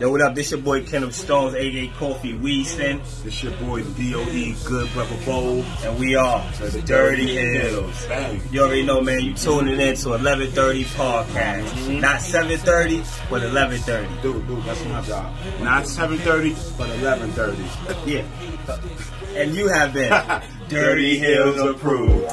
Yo, what up? This your boy Kenneth Stones, a.k.a. Coffee Weaston. This your boy D.O.E. Good Brother Bowl. And we are the Dirty Hills. You already know, man, you tuning in to 11:30 podcast. Not 7:30, but 11:30. Dude, that's my job. Not 7:30, but 11:30. Yeah. And you have been Dirty Hills approved.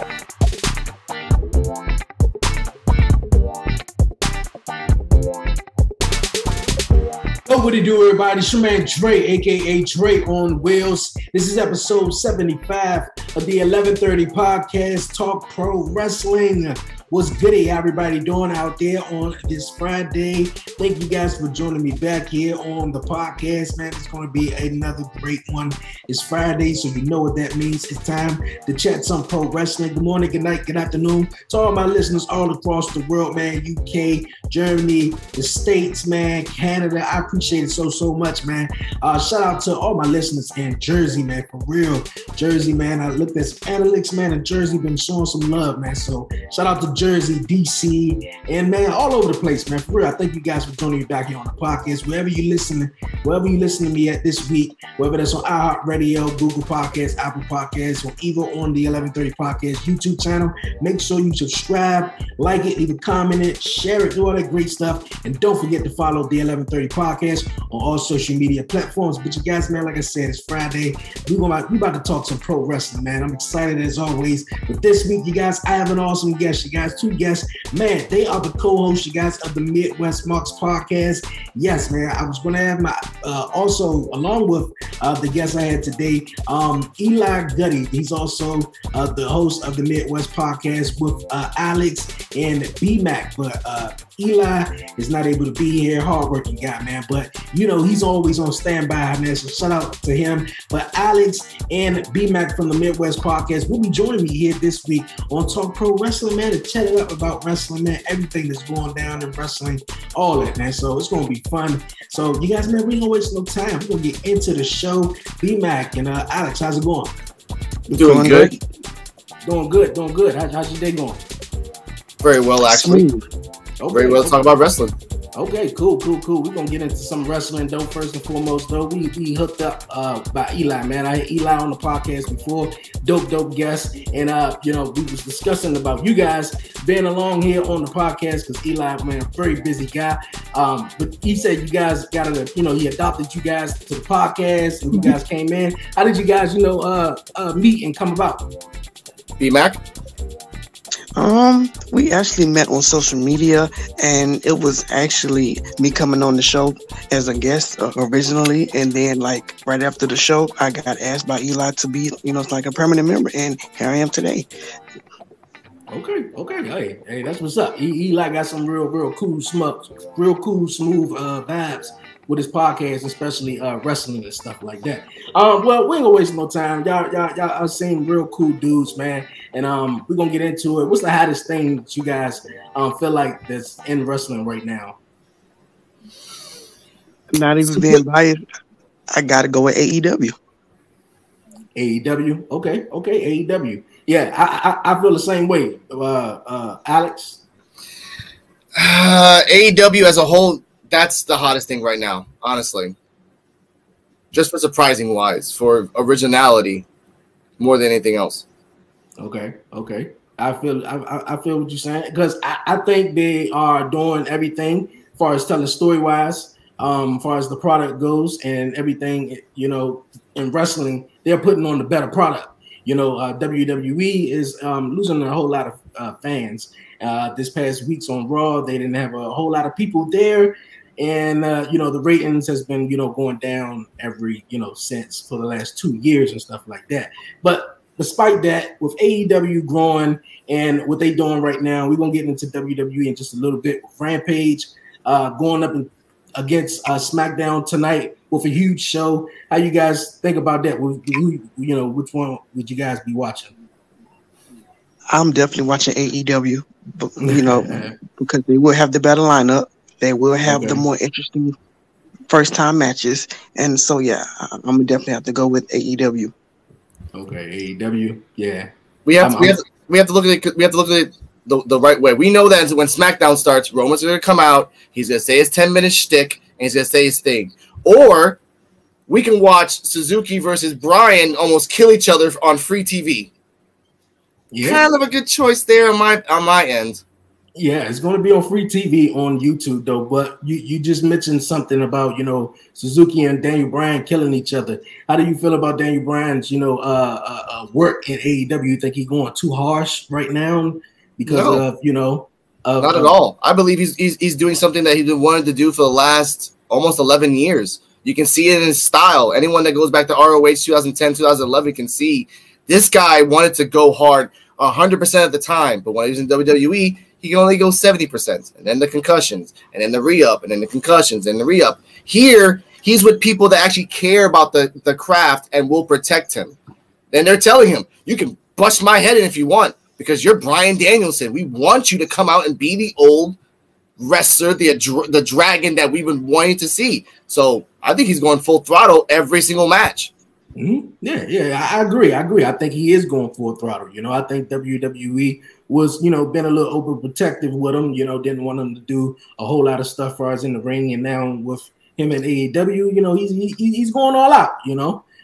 What do you do, everybody? It's your man Dre, aka Dre on Wheels. This is episode 75 of the 11:30 podcast, Talk Pro Wrestling. What's goody, everybody doing out there on this Friday? Thank you guys for joining me back here on the podcast, man. It's going to be another great one. It's Friday, so you know what that means. It's time to chat some pro wrestling. Good morning, good night, good afternoon to all my listeners all across the world, man. UK, Germany, the States, man, Canada. I appreciate it so much, man. Shout out to all my listeners in Jersey, man, for real. Jersey, man. I looked at some analytics, man, and Jersey been showing some love, man. So shout out to Jersey, DC, and man, all over the place, man. For real, I thank you guys for joining me back here on the podcast. Wherever you listen to me at this week, whether that's on iHeartRadio, Google Podcasts, Apple Podcasts, or either on the 11:30 Podcast YouTube channel, make sure you subscribe, like it, leave a comment in it, share it, do all that great stuff, and don't forget to follow the 11:30 Podcast on all social media platforms. But you guys, man, like I said, it's Friday. We about to talk some pro wrestling, man. I'm excited as always. But this week, you guys, I have an awesome guest. You guys, two guests, man. They are the co-hosts, you guys, of the Midwest Marks podcast. Yes, man. I was going to have my also along with the guest I had today, Eli Gutty. He's also the host of the Midwest podcast with Alex and B-Mac. But Eli is not able to be here. Hardworking guy, man. But you know he's always on standby, man. So shout out to him. But Alex and B-Mac from the Midwest podcast will be joining me here this week on Talk Pro Wrestling, man, to chat it up about wrestling, man. Everything that's going down in wrestling, all that, man. So it's gonna be fun. So you guys, man, we ain't gonna waste no time. We're gonna get into the show. B-Mac and Alex, how's it going? Doing good. Doing good. How's your day going? Very well, actually. Okay, very well. Talk about wrestling. Okay, cool. We're going to get into some wrestling, though. First and foremost, though, we hooked up by Eli, man. I had Eli on the podcast before. Dope guest. And, we was discussing about you guys being along here on the podcast because Eli, man, a very busy guy. But he said you guys he adopted you guys to the podcast and you guys came in. How did you guys, meet and come about? B-Mac? We actually met on social media, and it was actually me coming on the show as a guest originally, and then like right after the show, I got asked by Eli to be, like a permanent member, and here I am today. Okay. Hey, that's what's up. Eli got some real cool, smooth vibes with his podcast, especially wrestling and stuff like that. Well, we ain't gonna waste no time. Y'all are seeing real cool dudes, man. And we're gonna get into it. What's the hottest thing that you guys feel like that's in wrestling right now? Not even being biased, I gotta go with AEW. AEW? Okay, AEW. Yeah, I feel the same way. Alex? AEW as a whole, that's the hottest thing right now, honestly. Just for surprising wise, for originality, more than anything else. Okay. I feel what you're saying because I think they are doing everything as far as telling story wise, as far as the product goes and everything. In wrestling, they're putting on the better product. WWE is losing a whole lot of fans. This past weeks on Raw, they didn't have a whole lot of people there. And, the ratings has been, going down every, since for the last 2 years and stuff like that. But despite that, with AEW growing and what they're doing right now, we're going to get into WWE in just a little bit with Rampage going up against SmackDown tonight with a huge show. How you guys think about that? Which one would you guys be watching? I'm definitely watching AEW, because they will have the better lineup. They will have the more interesting first-time matches, and so I'm definitely have to go with AEW. Okay, AEW, yeah. We have to look at it the right way. We know that when SmackDown starts, Roman's going to come out. He's going to say his 10-minute shtick, he's going to say his thing. Or we can watch Suzuki versus Bryan almost kill each other on free TV. Yeah. Kind of a good choice there on my end. Yeah, it's going to be on free TV on YouTube, though. But you just mentioned something about, Suzuki and Daniel Bryan killing each other. How do you feel about Daniel Bryan's, work in AEW? You think he's going too harsh right now because of, not at all. I believe he's doing something that he's been wanting to do for the last almost 11 years. You can see it in his style. Anyone that goes back to ROH 2010, 2011 can see this guy wanted to go hard 100% of the time. But when he was in WWE, he can only go 70%. And then the concussions, and then the re-up, and then the concussions, and the re-up. Here, he's with people that actually care about the craft and will protect him. Then they're telling him, you can bust my head in if you want because you're Bryan Danielson. We want you to come out and be the old wrestler, the dragon that we've been wanting to see. So I think he's going full throttle every single match. Mm-hmm. Yeah, I agree. I think he is going full throttle. I think WWE was, been a little overprotective with him. Didn't want him to do a whole lot of stuff as far as in the ring. And now with him in AEW, he's going all out.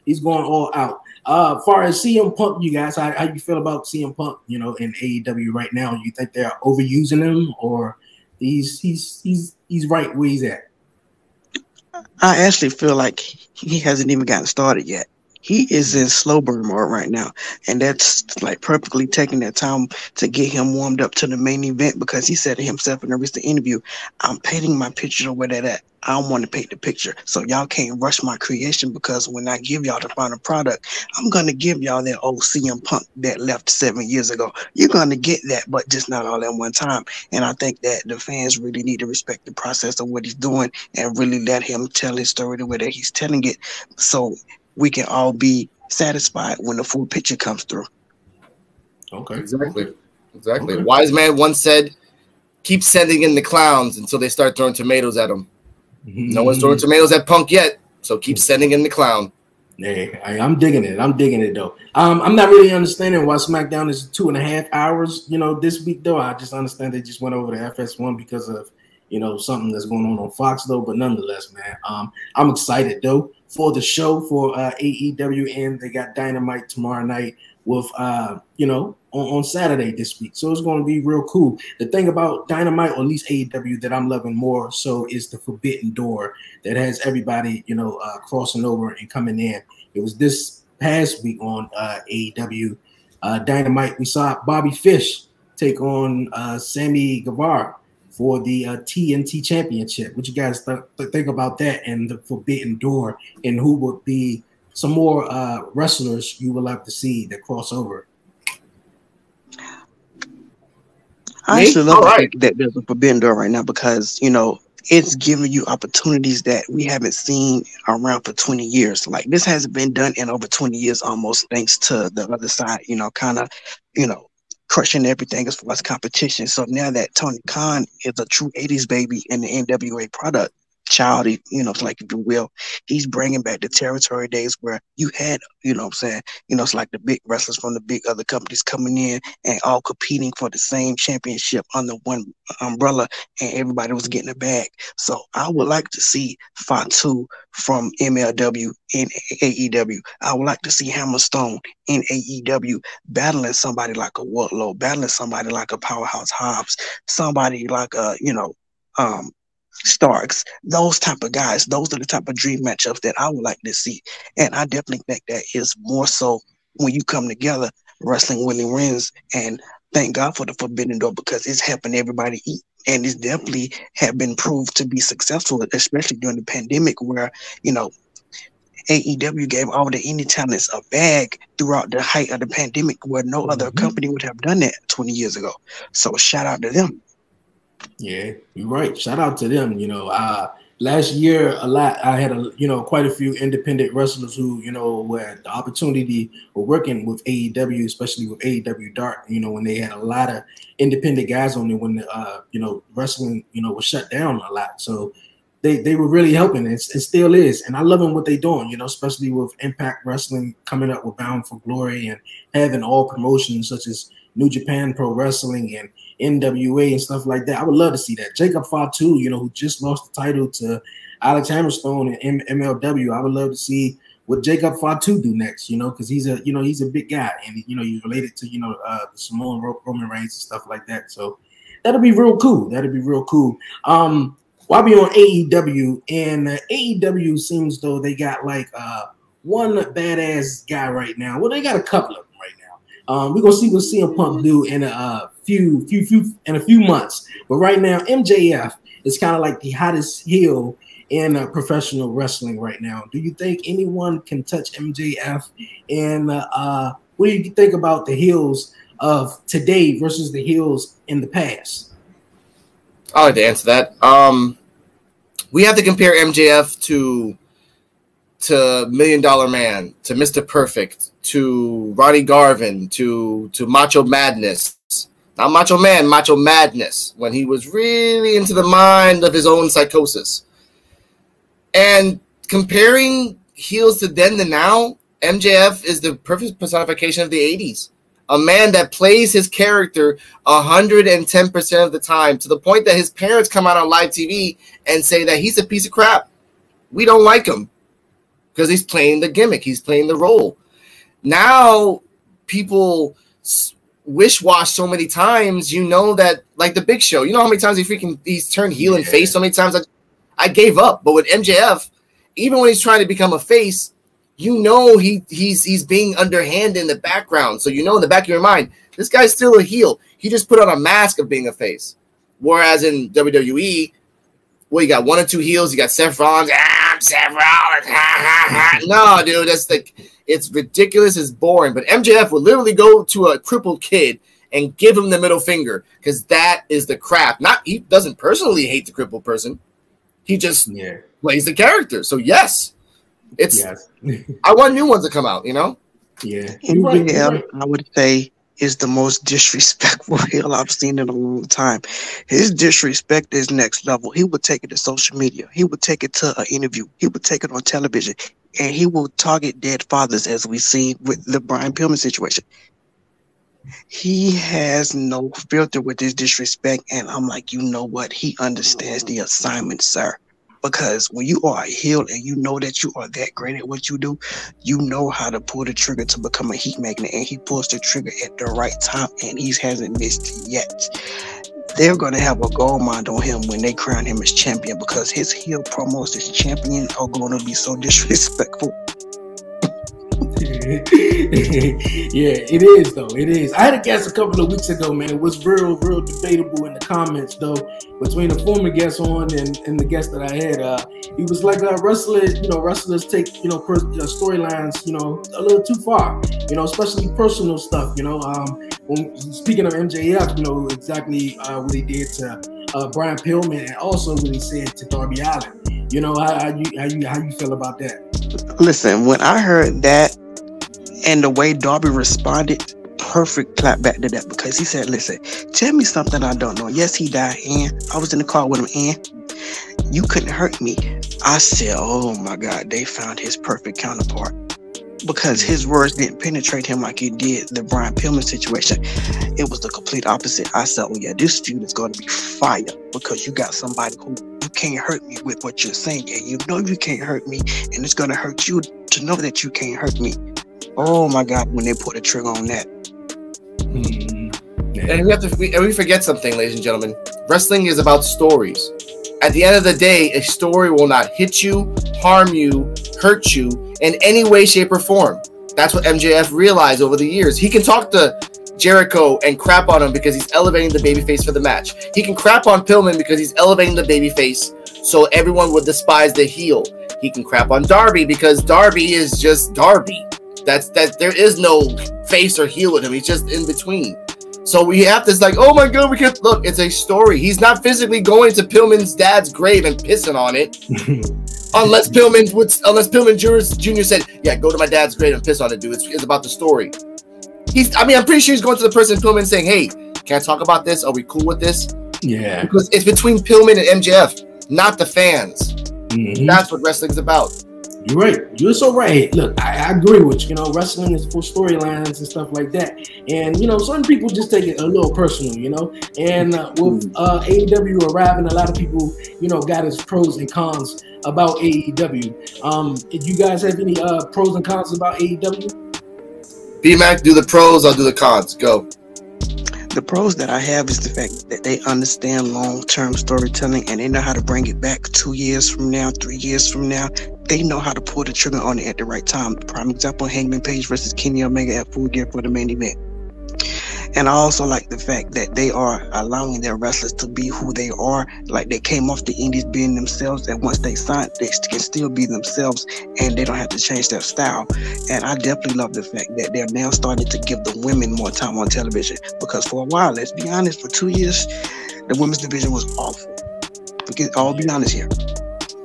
He's going all out. As far as CM Punk, you guys, how you feel about CM Punk? In AEW right now, you think they're overusing him, or he's right where he's at? I actually feel like he hasn't even gotten started yet. He is in slow burn mode right now, and that's like perfectly taking that time to get him warmed up to the main event because he said to himself in a recent interview, I'm painting my picture to where that at. I don't want to paint the picture, so y'all can't rush my creation because when I give y'all the final product, I'm going to give y'all that old CM Punk that left 7 years ago. You're going to get that, but just not all at one time, and I think that the fans really need to respect the process of what he's doing and really let him tell his story the way that he's telling it so we can all be satisfied when the full picture comes through. Okay. Exactly. Okay. Wise man once said, keep sending in the clowns until they start throwing tomatoes at them. Mm-hmm. No one's throwing tomatoes at Punk yet, so keep sending in the clown. Hey, I'm digging it though. I'm not really understanding why SmackDown is 2.5 hours, this week though. I just understand they just went over to FS1 because of, something that's going on Fox though, but nonetheless, man, I'm excited though for the show for AEW, and they got Dynamite tomorrow night with on Saturday this week. So it's going to be real cool. The thing about Dynamite, or at least AEW, that I'm loving more so is the Forbidden Door that has everybody, crossing over and coming in. It was this past week on AEW Dynamite. We saw Bobby Fish take on Sammy Guevara for the TNT Championship. What you guys think about that and the Forbidden Door, and who would be some more wrestlers you would like to see that cross over? I actually love the fact that there's a Forbidden Door right now because, it's giving you opportunities that we haven't seen around for 20 years. Like, this hasn't been done in over 20 years almost, thanks to the other side, kind of, crushing everything as far as competition. So now that Tony Khan is a true 80s baby in the NWA product, child, it's like, if you will, he's bringing back the territory days where you had, it's like the big wrestlers from the big other companies coming in and all competing for the same championship under one umbrella, and everybody was getting a bag. So I would like to see Fatu from MLW in AEW. I would like to see Hammerstone in AEW battling somebody like a Wardlow, battling somebody like a Powerhouse Hobbs, somebody like a, Starks, those type of guys. Those are the type of dream matchups that I would like to see. And I definitely think that is more so when you come together, wrestling really wins. And thank God for the Forbidden Door because it's helping everybody eat. And it's definitely have been proved to be successful, especially during the pandemic where, AEW gave all the indie talents a bag throughout the height of the pandemic where no other company would have done that 20 years ago. So shout out to them. Yeah, you're right. Shout out to them. Last year, I had quite a few independent wrestlers who, had the opportunity of working with AEW, especially with AEW Dark, when they had a lot of independent guys on there when, wrestling, was shut down a lot. So they were really helping. It still is, and I love them what they're doing. You know, especially with Impact Wrestling coming up with Bound for Glory and having all promotions such as New Japan Pro Wrestling and NWA and stuff like that. I would love to see that. Jacob Fatu, you know, who just lost the title to Alex Hammerstone and MLW. I would love to see what Jacob Fatu do next, you know, because he's a big guy, and you know, he's related to, you know, Samoan Roman Reigns and stuff like that. So that'll be real cool. While we on AEW, and AEW seems though they got like one badass guy right now. Well, they got a couple of them right now. We're gonna see what CM Punk do in a few months. But right now, MJF is kind of like the hottest heel in professional wrestling right now. Do you think anyone can touch MJF? And what do you think about the heels of today versus the heels in the past? I'd like to answer that. We have to compare MJF to $1 Million Man, to Mr. Perfect, to Ronnie Garvin, to Macho Madness. Not Macho Man, Macho Madness, when he was really into the mind of his own psychosis. And comparing heels to then to now, MJF is the perfect personification of the 80s. A man that plays his character 110% of the time, to the point that his parents come out on live TV and say that he's a piece of crap. We don't like him because he's playing the gimmick. He's playing the role. Now people wish-wash so many times, you know, that like the Big Show, you know how many times he's turned heel and face, so many times I gave up. But with MJF, even when he's trying to become a face, you know he's being underhand in the background. So you know in the back of your mind, this guy's still a heel. He just put on a mask of being a face. Whereas in WWE, well, you got one or two heels. You got Seth Rollins. I'm Seth Rollins. No, dude, it's ridiculous. It's boring. But MJF would literally go to a crippled kid and give him the middle finger, because that is the crap. He doesn't personally hate the crippled person. He just plays the character. So yes. I want new ones to come out, you know? Yeah. MJF, I would say, is the most disrespectful heel I've seen in a long time. His disrespect is next level. He would take it to social media. He would take it to an interview. He would take it on television. And he will target dead fathers, as we see with the Brian Pillman situation. He has no filter with his disrespect. And I'm like, you know what? He understands the assignment, sir. Because when you are a heel and you know that you are that great at what you do, you know how to pull the trigger to become a heat magnet, and he pulls the trigger at the right time, and he hasn't missed yet. They're going to have a gold mine on him when they crown him as champion, because his heel promos as champion are going to be so disrespectful. Yeah, it is though. It is. I had a guest a couple of weeks ago, man. It was real debatable in the comments though, between the former guest on and the guest that I had. He was like, wrestlers take, storylines, a little too far, especially personal stuff, when speaking of MJF, exactly what he did to Brian Pillman, and also what he said to Darby Allin. How you feel about that? Listen, when I heard that and the way Darby responded, perfect clap back to that, because he said, listen, tell me something I don't know. Yes, he died, and I was in the car with him, and you couldn't hurt me. I said, oh my God, they found his perfect counterpart, because his words didn't penetrate him like it did the Brian Pillman situation. It was the complete opposite. I said, oh yeah, this feud is going to be fire, because you got somebody who you can't hurt me with what you're saying, and you know you can't hurt me, and it's going to hurt you to know that you can't hurt me. Oh my God, when they put the trigger on that. And we forget something, ladies and gentlemen. Wrestling is about stories. At the end of the day, a story will not hit you, harm you, hurt you in any way, shape, or form. That's what MJF realized over the years. He can talk to Jericho and crap on him because he's elevating the babyface for the match. He can crap on Pillman because he's elevating the babyface, so everyone would despise the heel. He can crap on Darby because Darby is just Darby. There is no face or heel with him. He's just in between. So we have this like, oh my God, we can't look. It's a story. He's not physically going to Pillman's dad's grave and pissing on it, unless Pillman Jr. said, "Yeah, go to my dad's grave and piss on it, dude." It's about the story. I'm pretty sure he's going to the person Pillman saying, "Hey, can I talk about this? Are we cool with this?" Yeah, because it's between Pillman and MJF. not the fans. That's what wrestling's about. You're right. You're so right. Look, I agree with you. You know, wrestling is for storylines and stuff like that. And, you know, some people just take it a little personal, you know. And with AEW arriving, a lot of people, you know, got its pros and cons about AEW. Did you guys have any pros and cons about AEW? B-Mac, do the pros, I'll do the cons. Go. The pros that I have is the fact that they understand long-term storytelling and they know how to bring it back 2 years from now, 3 years from now. They know how to pull the trigger on it at the right time. Prime example, Hangman Page versus Kenny Omega at Full Gear for the main event. And I also like the fact that they are allowing their wrestlers to be who they are. Like they came off the indies being themselves, and once they signed, they can still be themselves, and they don't have to change their style. And I definitely love the fact that they're now starting to give the women more time on television. Because for a while, let's be honest, for 2 years, the women's division was awful. I'll be honest here.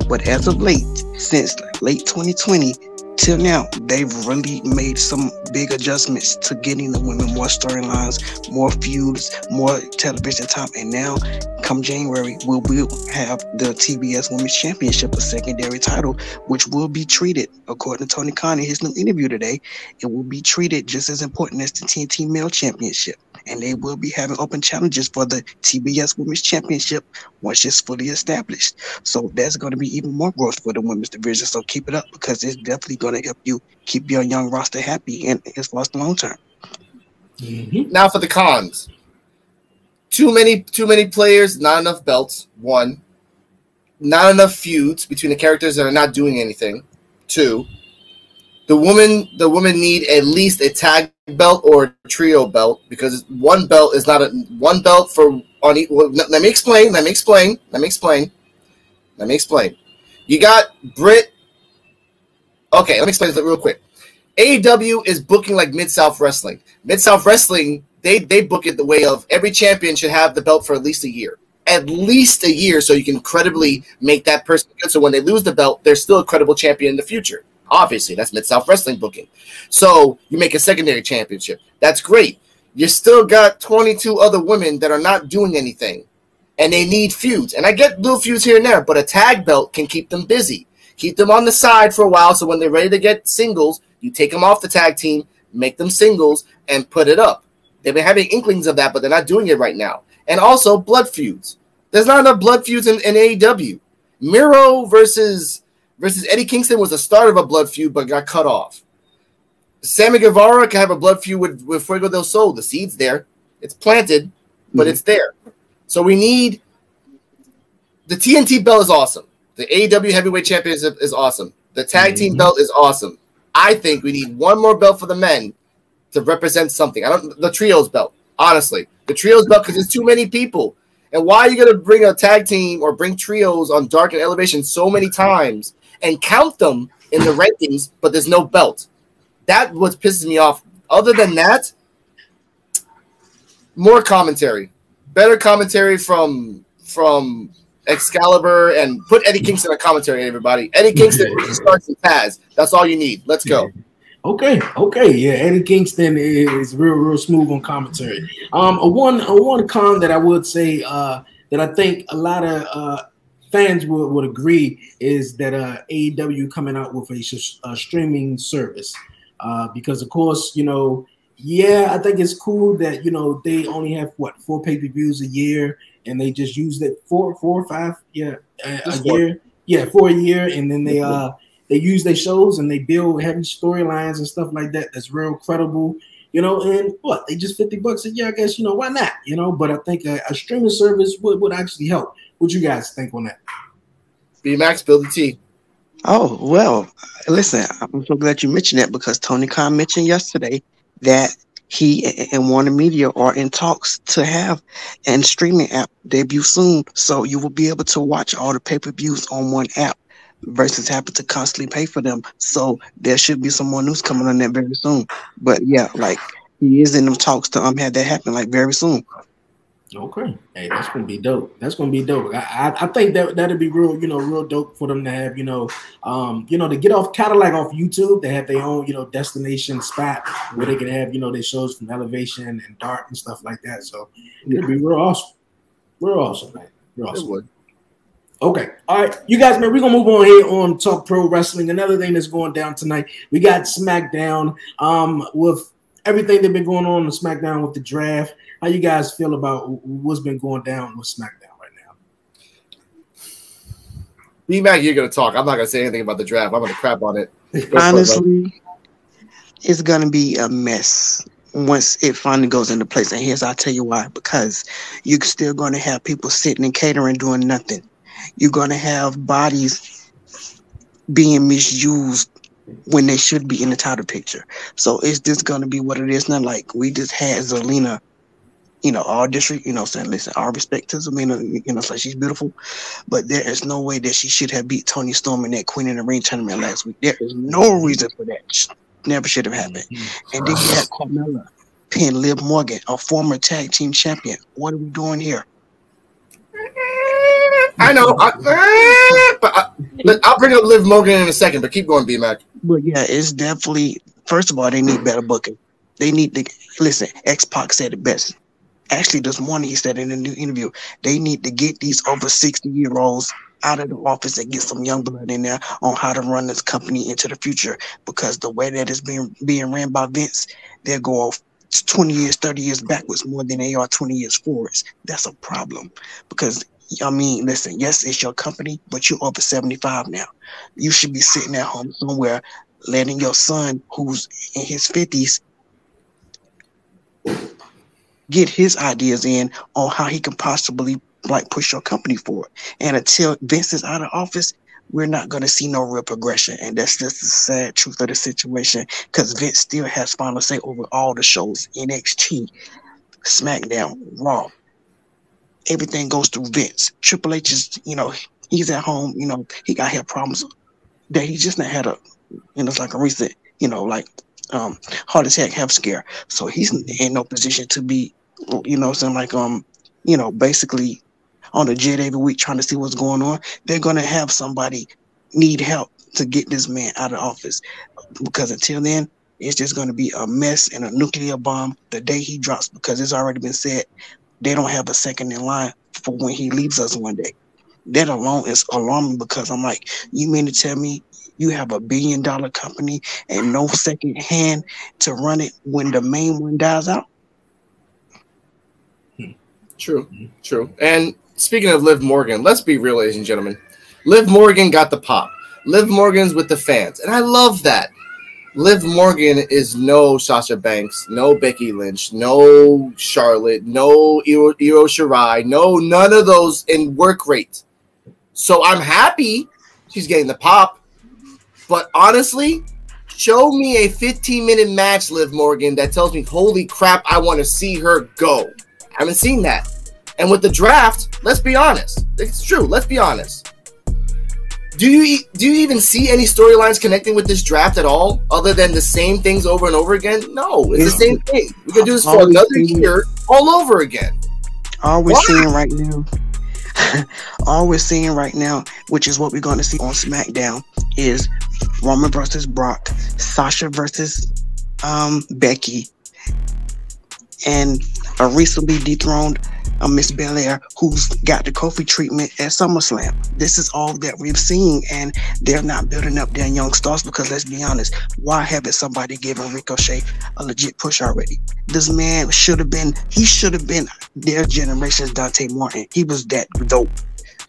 But as of late, since late 2020, till now, they've really made some big adjustments to getting the women more storylines, more feuds, more television time. And now, come January, we'll have the TBS Women's Championship, a secondary title, which will be treated, according to Tony Khan in his new interview today, it will be treated just as important as the TNT Male Championship. And they will be having open challenges for the TBS Women's Championship once it's fully established. So that's going to be even more growth for the women's division. So keep it up, because it's definitely going to help you keep your young roster happy and as far as the long term. Now for the cons. Too many players, not enough belts. 1. Not enough feuds between the characters that are not doing anything. 2. The women need at least a tag belt or a trio belt, because one belt is not one belt for on each. Well, let me explain. You got Britt. Okay, let me explain this real quick. AEW is booking like Mid-South Wrestling. Mid-South Wrestling, they book it the way of every champion should have the belt for at least a year. At least a year, so you can credibly make that person good. So when they lose the belt, they're still a credible champion in the future. Obviously, that's Mid-South Wrestling booking. So you make a secondary championship. That's great. You still got 22 other women that are not doing anything, and they need feuds. And I get little feuds here and there, but a tag belt can keep them busy. Keep them on the side for a while, so when they're ready to get singles, you take them off the tag team, make them singles, and put it up. They've been having inklings of that, but they're not doing it right now. And also, blood feuds. There's not enough blood feuds in AEW. Miro versus Eddie Kingston was the start of a blood feud, but got cut off. Sammy Guevara can have a blood feud with Fuego del Sol. The seed's there. It's planted, but it's there. So we need... The TNT belt is awesome. The AEW Heavyweight Championship is awesome. The tag team belt is awesome. I think we need one more belt for the men to represent something. The trios belt, honestly. The trios belt, because there's too many people. And why are you going to bring a tag team or bring trios on Dark and Elevation so many times and count them in the rankings, but there's no belt? That's what pisses me off. Other than that, more commentary. Better commentary from Excalibur, and put Eddie Kingston on commentary, everybody. Eddie Kingston starts and Taz. That's all you need. Let's go. Okay. Yeah, Eddie Kingston is real smooth on commentary. A one con that I would say that I think a lot of fans would agree is that AEW coming out with a streaming service, because of course, I think it's cool that they only have 4 pay-per-views a year, and they just use it 4 or 5 a year, for a year, and then they use their shows and they build heavy storylines and stuff like that. That's real credible, and they just $50 a year, I guess, why not, but I think a streaming service would actually help. What you guys think on that? B-Max, build the T. Oh, well, listen, I'm so glad you mentioned that, because Tony Khan mentioned yesterday that he and Warner Media are in talks to have a streaming app debut soon. So you will be able to watch all the pay-per-views on one app versus having to constantly pay for them. So there should be some more news coming on that very soon. But yeah, he is in them talks to have that happen very soon. Okay, hey, that's gonna be dope. I think that'd be real dope for them to have, to get off Cadillac off YouTube. They have their own, destination spot where they can have, their shows from Elevation and Dark and stuff like that. So it'd be real awesome, man. Real awesome. Okay. All right. You guys, man, we're going to move on here on Talk Pro Wrestling. Another thing that's going down tonight, we got SmackDown with everything that's been going on SmackDown with the draft. How you guys feel about what's been going down with SmackDown right now? B-Mac, you're going to talk. I'm not going to say anything about the draft. I'm going to crap on it. Honestly, it's going to be a mess once it finally goes into place. And here's I'll tell you why. Because you're still going to have people sitting and catering doing nothing. You're going to have bodies being misused when they should be in the title picture. So it's just going to be what it is. Not like we just had Zelina, all district, saying, listen, all respect to Zelina, so she's beautiful. But there is no way that she should have beat Toni Storm in that Queen in the Ring tournament last week. There is no reason for that. Never should have happened. And then you had Carmella pin Liv Morgan, a former tag team champion. What are we doing here? I know, but I'll bring up Liv Morgan in a second. But keep going, B-Mac. But yeah, it's definitely. First of all, they need better booking. They need to listen. X-Pac said it best. Actually, this morning he said in a new interview, they need to get these over 60-year-olds out of the office and get some young blood in there on how to run this company into the future. Because the way that it's being ran by Vince, they're going 20 years, 30 years backwards more than they are 20 years forwards. That's a problem because. Listen, yes, it's your company, but you're over 75 now. You should be sitting at home somewhere letting your son, who's in his 50s, get his ideas in on how he can possibly push your company forward. And until Vince is out of office, we're not going to see no real progression. And that's just the sad truth of the situation because Vince still has final say over all the shows, NXT, SmackDown, Raw. Everything goes through Vince. Triple H is, he's at home, he got health problems that he just not had it's like a recent, heart attack, health scare. So he's in no position to be, basically on the jet every week trying to see what's going on. They're going to have somebody need help to get this man out of office because until then, it's just going to be a mess and a nuclear bomb the day he drops because it's already been said they don't have a second in line for when he leaves us one day. That alone is alarming because I'm like, you mean to tell me you have $1 billion company and no second hand to run it when the main one dies out? True. And speaking of Liv Morgan, let's be real, ladies and gentlemen. Liv Morgan got the pop. Liv Morgan's with the fans. And I love that. Liv Morgan is no Sasha Banks, no Becky Lynch, no Charlotte, no Io Shirai, none of those in work rate. So I'm happy she's getting the pop. But honestly, show me a 15-minute match, Liv Morgan, that tells me, holy crap, I want to see her go. I haven't seen that. And with the draft, let's be honest. It's true. Let's be honest. Do you even see any storylines connecting with this draft at all, other than the same things over and over again? No, it's the same thing. We can do this for another year all over again. All we're seeing right now, which is what we're going to see on SmackDown, is Roman versus Brock, Sasha versus Becky, and a recently dethroned Miss Belair, who's got the Kofi treatment at SummerSlam. This is all that we've seen, and they're not building up their young stars because, let's be honest, why haven't somebody given Ricochet a legit push already? This man should have been their generation's Dante Martin. He was that dope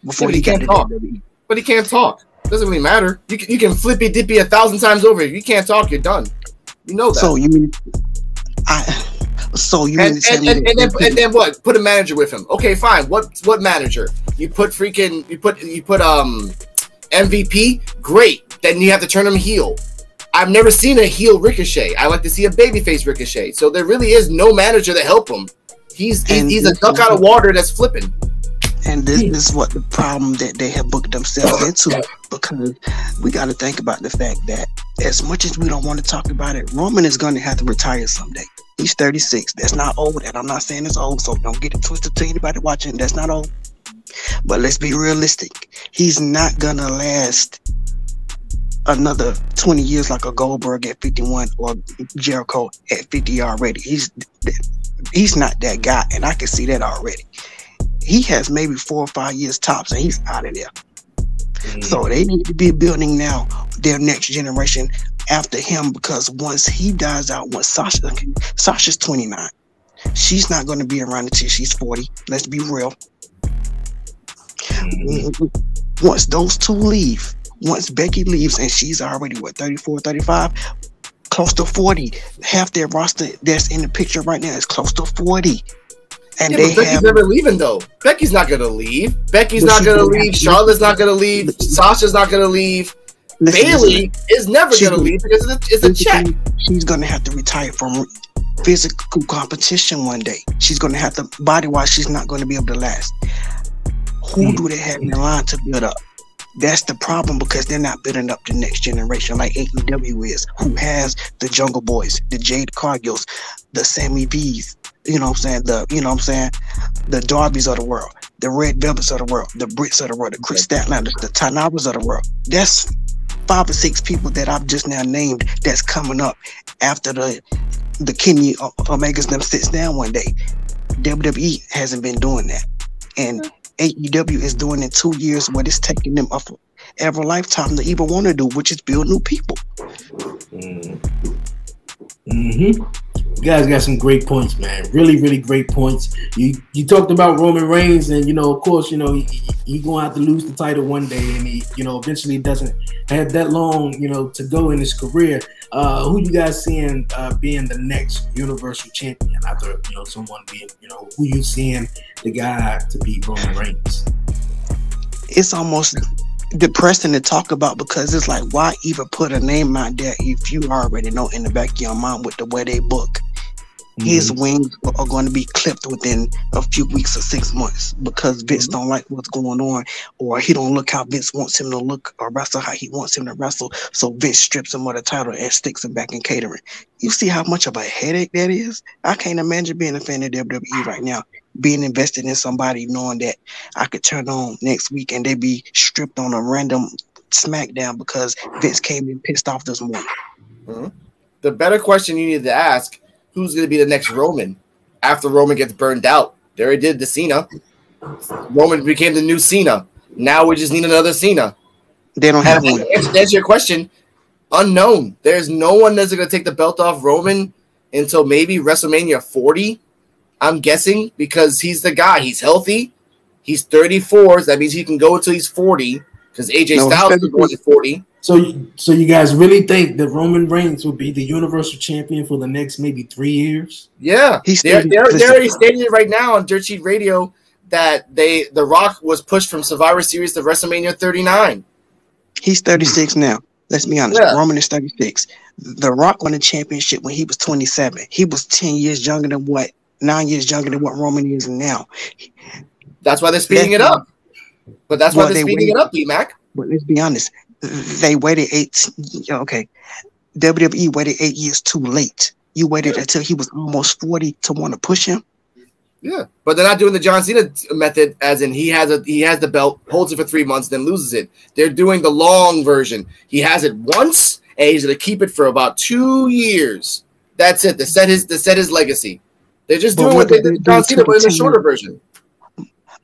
before he got to WWE. But he can't talk. Doesn't really matter. You can flippy dippy 1,000 times over. If you can't talk, you're done. You know that. So you mean and then what? Put a manager with him. Okay, fine. What manager? You put MVP. Great. Then you have to turn him heel. I've never seen a heel Ricochet. I like to see a babyface Ricochet. So there really is no manager to help him. He's a duck out of water that's flipping. And this is what the problem that they have booked themselves into, because we got to think about the fact that as much as we don't want to talk about it, Roman is going to have to retire someday. He's 36. That's not old, and I'm not saying it's old, so don't get it twisted to anybody watching. That's not old. But let's be realistic. He's not going to last another 20 years like a Goldberg at 51 or Jericho at 50 already. He's not that guy, and I can see that already. he has maybe 4 or 5 years tops, and he's out of there. So they need to be building now their next generation after him, because once he dies out, once Sasha's 29, she's not going to be around until she's 40. Let's be real. Once those two leave, once Becky leaves, and she's already 34, 35, close to 40. Half their roster that's in the picture right now is close to 40. And yeah, but Becky's never leaving though. Becky's not gonna leave. Becky's not gonna leave. Charlotte's not gonna leave. Sasha's not gonna leave. Bailey is never gonna leave because it's a check. She's gonna have to retire from physical competition one day. She's gonna have to, body-wise, she's not gonna be able to last. Who do they have in line to build up? That's the problem, because they're not building up the next generation like AEW is, who has the Jungle Boys, the Jade Cargills, the Sammy B's, you know what I'm saying, the Darbys of the world, the Red Velvets of the world, the Brits of the world, the Chris Statlanders, the Tanaras of the world. That's 5 or 6 people that I've just now named that's coming up after the Kenny Omegas them sits down one day. WWE hasn't been doing that, and AEW is doing in 2 years what it's taking them a forever lifetime to even want to do, which is build new people. You guys got some great points, man. Really, really great points. You talked about Roman Reigns, and of course, he gonna have to lose the title one day, and he, eventually doesn't have that long, to go in his career. Who you guys seeing being the next Universal Champion after someone being, who you seeing the guy to be Roman Reigns? It's almost depressing to talk about, because it's like, why even put a name out there if you already know in the back of your mind with the way they book? His wings are going to be clipped within a few weeks or 6 months, because Vince don't like what's going on, or he don't look how Vince wants him to look or wrestle how he wants him to wrestle. So Vince strips him of the title and sticks him back in catering. You see how much of a headache that is? I can't imagine being a fan of WWE right now, being invested in somebody knowing that I could turn on next week and they be stripped on a random SmackDown because Vince came in pissed off this morning. The better question you need to ask: who's going to be the next Roman after Roman gets burned out? They already did the Cena. Roman became the new Cena. Now we just need another Cena. They don't have one. To answer your question, unknown. There's no one that's going to take the belt off Roman until maybe WrestleMania 40, I'm guessing, because he's the guy. He's healthy. He's 34. So that means he can go until he's 40, because AJ Styles is going to 40. So you guys really think that Roman Reigns will be the Universal Champion for the next maybe 3 years? Yeah, they're already stating it right now on Dirt Sheet Radio that The Rock was pushed from Survivor Series to WrestleMania 39. He's 36 now. Let's be honest. Yeah. Roman is 36. The Rock won the championship when he was 27. He was 9 years younger than what Roman is now. That's why they're speeding it up. But that's why they're speeding it up, B-Mac. But let's be honest. They waited 8. Okay, WWE waited 8 years too late. You waited until he was almost 40 to want to push him. Yeah, but they're not doing the John Cena method, as in he has the belt, holds it for 3 months, then loses it. They're doing the long version. He has it once, and he's going to keep it for about 2 years. That's it. To set his legacy. They're just doing what they did John Cena, but in a shorter version.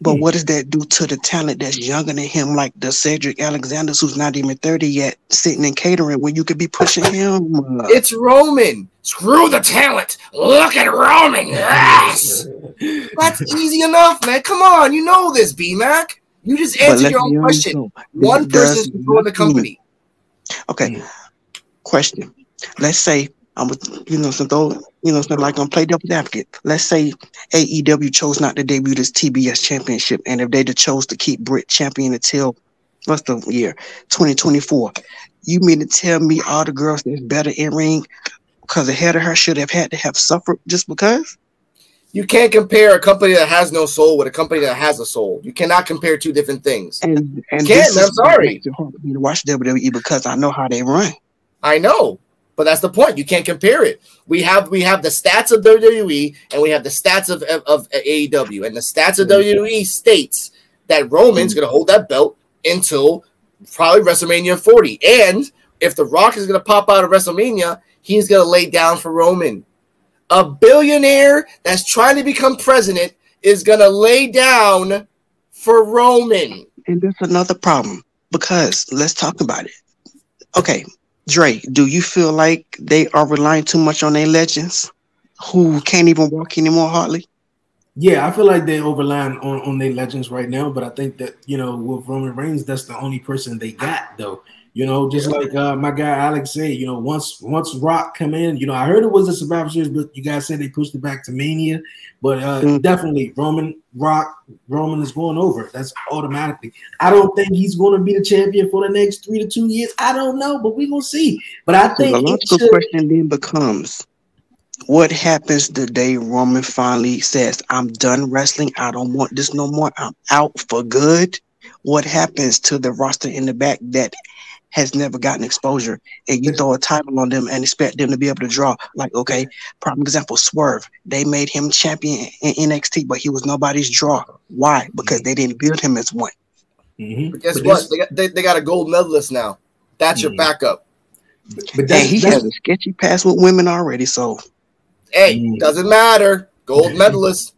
But what does that do to the talent that's younger than him, like the Cedric Alexanders, who's not even 30 yet, sitting in catering when you could be pushing him? It's Roman. Screw the talent. Look at Roman. Yes. That's easy enough, man. Come on. You know this, B-Mac. You just answered your own question. One person's controlling the company. Okay. Question. Let's say I'm play devil's advocate. Let's say AEW chose not to debut this TBS championship, and if they chose to keep Britt champion until what's the year 2024, you mean to tell me all the girls that's better in ring because ahead of her should have had to have suffered just because? You can't compare a company that has no soul with a company that has a soul. You cannot compare two different things. And I'm sorry. To watch WWE because I know how they run. I know. But that's the point. You can't compare it. We have the stats of WWE and we have the stats of AEW. And the stats of WWE states that Roman's going to hold that belt until probably WrestleMania 40. And if The Rock is going to pop out of WrestleMania, he's going to lay down for Roman. A billionaire that's trying to become president is gonna lay down for Roman. And there's another problem because let's talk about it. Okay, Dre, do you feel like they are relying too much on their legends who can't even walk anymore, hardly? Yeah, I feel like they're overlying on their legends right now, but I think that, you know, with Roman Reigns, that's the only person they got, though. You know, just like my guy Alex said, you know, once Rock come in, you know, I heard it was a Survivor Series, but you guys said they pushed it back to Mania. But definitely Roman is going over. That's automatically. I don't think he's going to be the champion for the next 3 to 2 years. I don't know, but we're going to see. But I think the logical question then becomes, what happens the day Roman finally says, I'm done wrestling, I don't want this no more, I'm out for good? What happens to the roster in the back that has never gotten exposure, and you throw a title on them and expect them to be able to draw? Like, okay, prime example, Swerve. They made him champion in NXT, but he was nobody's draw. Why? Because they didn't build him as one. But guess what? They got a gold medalist now. That's your backup. But he has a sketchy past with women already, so hey, doesn't matter. Gold medalist.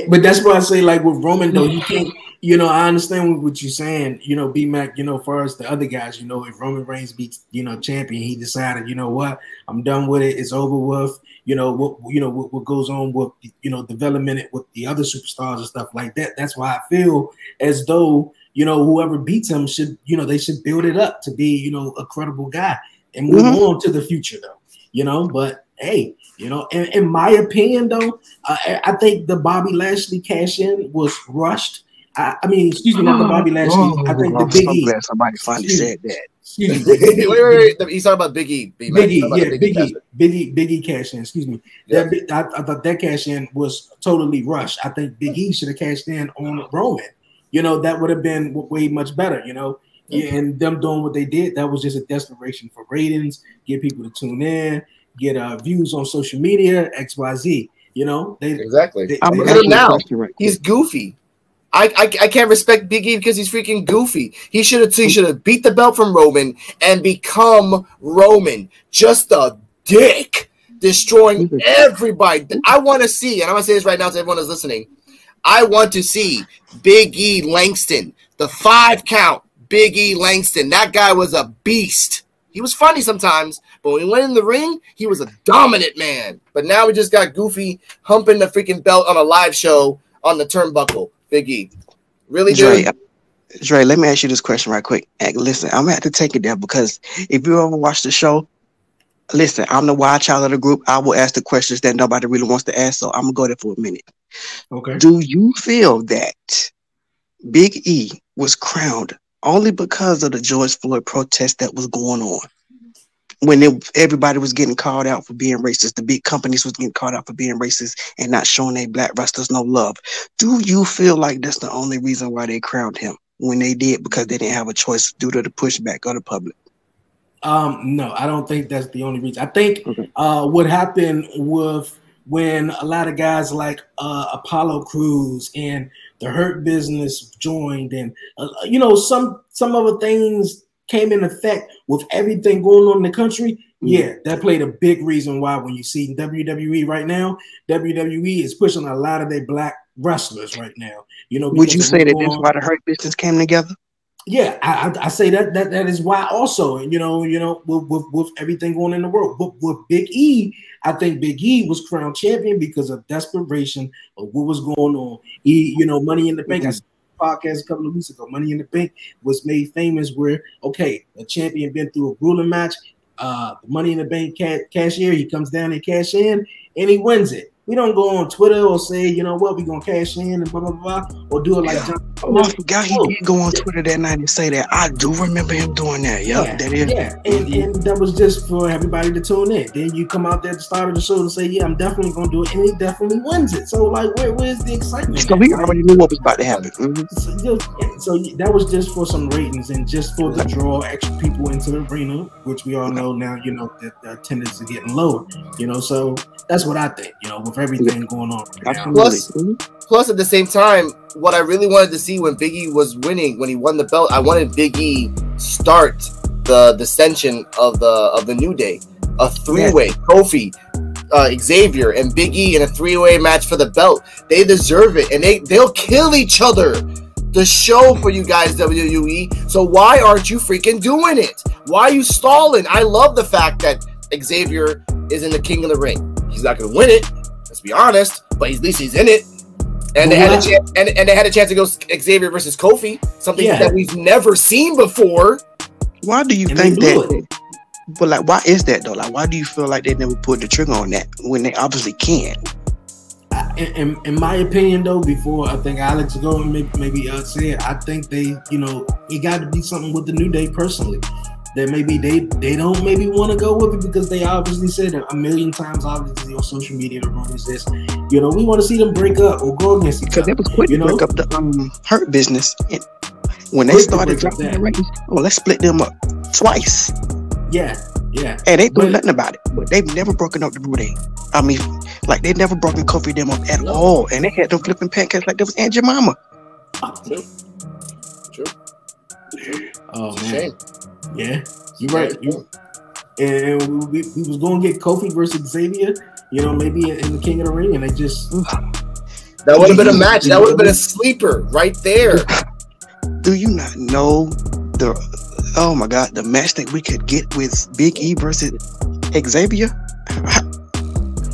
But that's why I say, like with Roman, though, you can't. You know, I understand what you're saying. You know, B-Mac. You know, for us, the other guys. You know, if Roman Reigns beats, you know, champion, he decided, you know what, I'm done with it. It's over with. You know what goes on with, you know, development with the other superstars and stuff like that. That's why I feel as though, you know, whoever beats him should, you know, they should build it up to be, you know, a credible guy and move on to the future, though. You know, but hey, you know, in my opinion, though, I think the Bobby Lashley cash in was rushed. I mean, excuse me, not the Bobby Lashley. I think the Big E. Somebody finally said that. Excuse me. wait. He's talking about Big E. Big E cash in. Excuse me. Yeah. I thought that cash in was totally rushed. I think Big E should have cashed in on Roman. You know, that would have been way much better. You know, and them doing what they did, that was just a desperation for ratings, get people to tune in, get views on social media, XYZ. You know, exactly. Look at him now. He's goofy. I can't respect Big E because he's freaking goofy. He should have beat the belt from Roman and become Roman. Just a dick, destroying everybody. I want to see, and I'm gonna say this right now to everyone who's listening. I want to see Big E Langston, the 5 count. Big E Langston. That guy was a beast. He was funny sometimes, but when he went in the ring, he was a dominant man. But now we just got Goofy humping the freaking belt on a live show on the turnbuckle. Big E. Really, Dre, let me ask you this question right quick. Listen, I'm going to have to take it there because if you ever watch the show, listen, I'm the wild child of the group. I will ask the questions that nobody really wants to ask, so I'm going to go there for a minute. Okay. Do you feel that Big E was crowned only because of the George Floyd protest that was going on? When everybody was getting called out for being racist, the big companies was getting called out for being racist and not showing their black wrestlers no love. Do you feel like that's the only reason why they crowned him when they did, because they didn't have a choice due to the pushback of the public? No, I don't think that's the only reason. I think what happened with when a lot of guys like Apollo Crews and the Hurt Business joined, and you know, some other things came in effect with everything going on in the country. Yeah, that played a big reason why when you see WWE right now, WWE is pushing a lot of their black wrestlers right now. You know, would you say that that's why the Hurt Business came together? Yeah, I say that is why also, you know, with everything going in the world. But with Big E, I think Big E was crowned champion because of desperation of what was going on. You know, Money in the Bank. I said podcast a couple of weeks ago. Money in the Bank was made famous where, okay, a champion been through a grueling match. The Money in the Bank cashier, he comes down and cash in and he wins it. We don't go on Twitter or say, you know what, we're going to cash in and blah, blah, blah, or do it like John. Oh, I forgot he did go on Twitter that night and say that. I do remember him doing that. Yep, that is. Yeah, and that was just for everybody to tune in. Then you come out there at the start of the show and say, yeah, I'm definitely going to do it, and he definitely wins it. So, like, where's the excitement? So he already knew what was about to happen. So that was just for some ratings and just for to draw extra people into the arena, which we all know now, you know, that the attendance is getting lower, you know, so that's what I think, you know, with everything going on right now. Plus, at the same time, what I really wanted to see when Big E was winning, when he won the belt, I wanted Big E start the dissension of the New Day, a 3-way Kofi, Xavier and Big E in a 3-way match for the belt. They deserve it, and they'll kill each other. The show for you guys, WWE. So why aren't you freaking doing it? Why are you stalling? I love the fact that Xavier is in the King of the Ring. He's not going to win it. Let's be honest, but at least he's in it. And they had a chance. And they had a chance to go Xavier versus Kofi, something that we've never seen before. Why do you think that? But like, why is that though? Like, why do you feel like they never put the trigger on that when they obviously can? In my opinion, though, before I think Alex go and maybe say it, I think they, it got to be something with the New Day personally. That maybe they don't maybe want to go with it because they obviously said it a million times, obviously on social media, the rumors this, we want to see them break up or go against each other. Because they was quick to break up the Hurt business when they started dropping the ratings. Oh, let's split them up twice. Yeah. And they do nothing about it, but they've never broken up the New Day. I mean, like they never broken Kofi them up at all, and they had them flipping pancakes like that was Aunt Jemima. True. Oh it's man, yeah, you're right. And we was going to get Kofi versus Xavier, maybe in the King of the Ring, and they just that would have been a match. That would have been a sleeper right there. Do you not know oh my God, the match that we could get with Big E versus Xavier?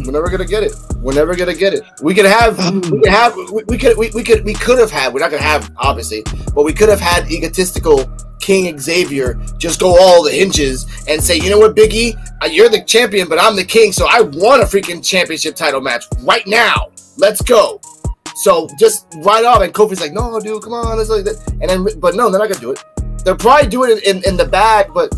We're never gonna get it. We're never gonna get it. We could have. We could have had. We're not gonna have, obviously, but we could have had egotistical King Xavier just go all the hinges and say, you know what, Big E, you're the champion, but I'm the king, so I want a freaking championship title match right now. Let's go. So just right off, and Kofi's like, no, dude, come on, let's like that. And then, but no, they're not gonna do it. They'll probably do it in the bag, but.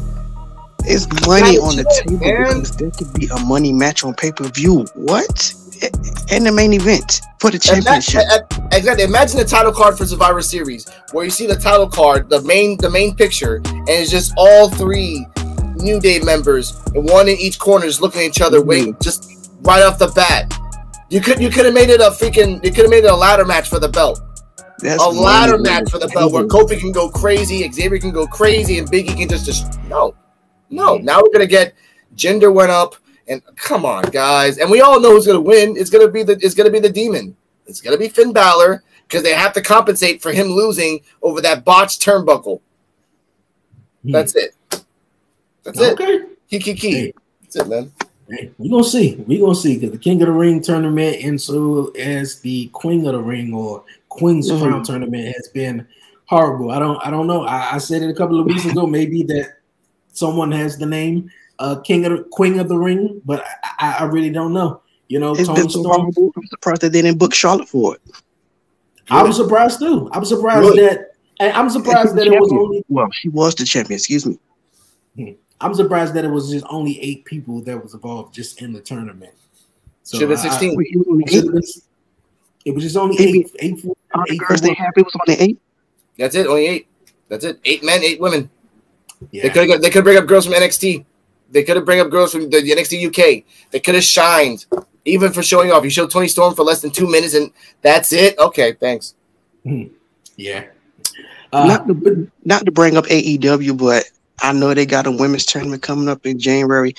It's money on the table because there could be a money match on pay-per-view. What? And the main event for the championship. Exactly. Imagine the title card for Survivor Series where you see the title card, the main picture, and it's just all 3 New Day members, and one in each corner is looking at each other, waiting just right off the bat. You could have made it a ladder match for the belt. That's a ladder match for the belt where Kofi can go crazy, Xavier can go crazy, and Big E can just No, now we're gonna get gender went up, and come on, guys, and we all know who's gonna win. It's gonna be the Demon. It's gonna be Finn Balor because they have to compensate for him losing over that botched turnbuckle. That's it. That's it. Key. That's it, man. Hey, we're gonna see because the King of the Ring tournament and so as the Queen of the Ring or Queen's Crown tournament has been horrible. I don't know. I said it a couple of weeks ago. Maybe that. Someone has the name Queen of the Ring, but I really don't know. It's Tony Storm. I'm surprised that they didn't book Charlotte for it. I'm surprised too. I'm surprised that it was only. Well, she was the champion. Excuse me. I'm surprised that it was just only 8 people that was involved just in the tournament. So should have been 16. It was just only 8. 8 girls they have. It was only 8. That's it. Only 8. That's it. 8 men, 8 women. Yeah. They could bring up girls from NXT. They could have bring up girls from the NXT UK. They could have shined, even for showing off. You showed Toni Storm for less than 2 minutes, and that's it. Okay, thanks. Yeah. Not to bring up AEW, but I know they got a women's tournament coming up in January.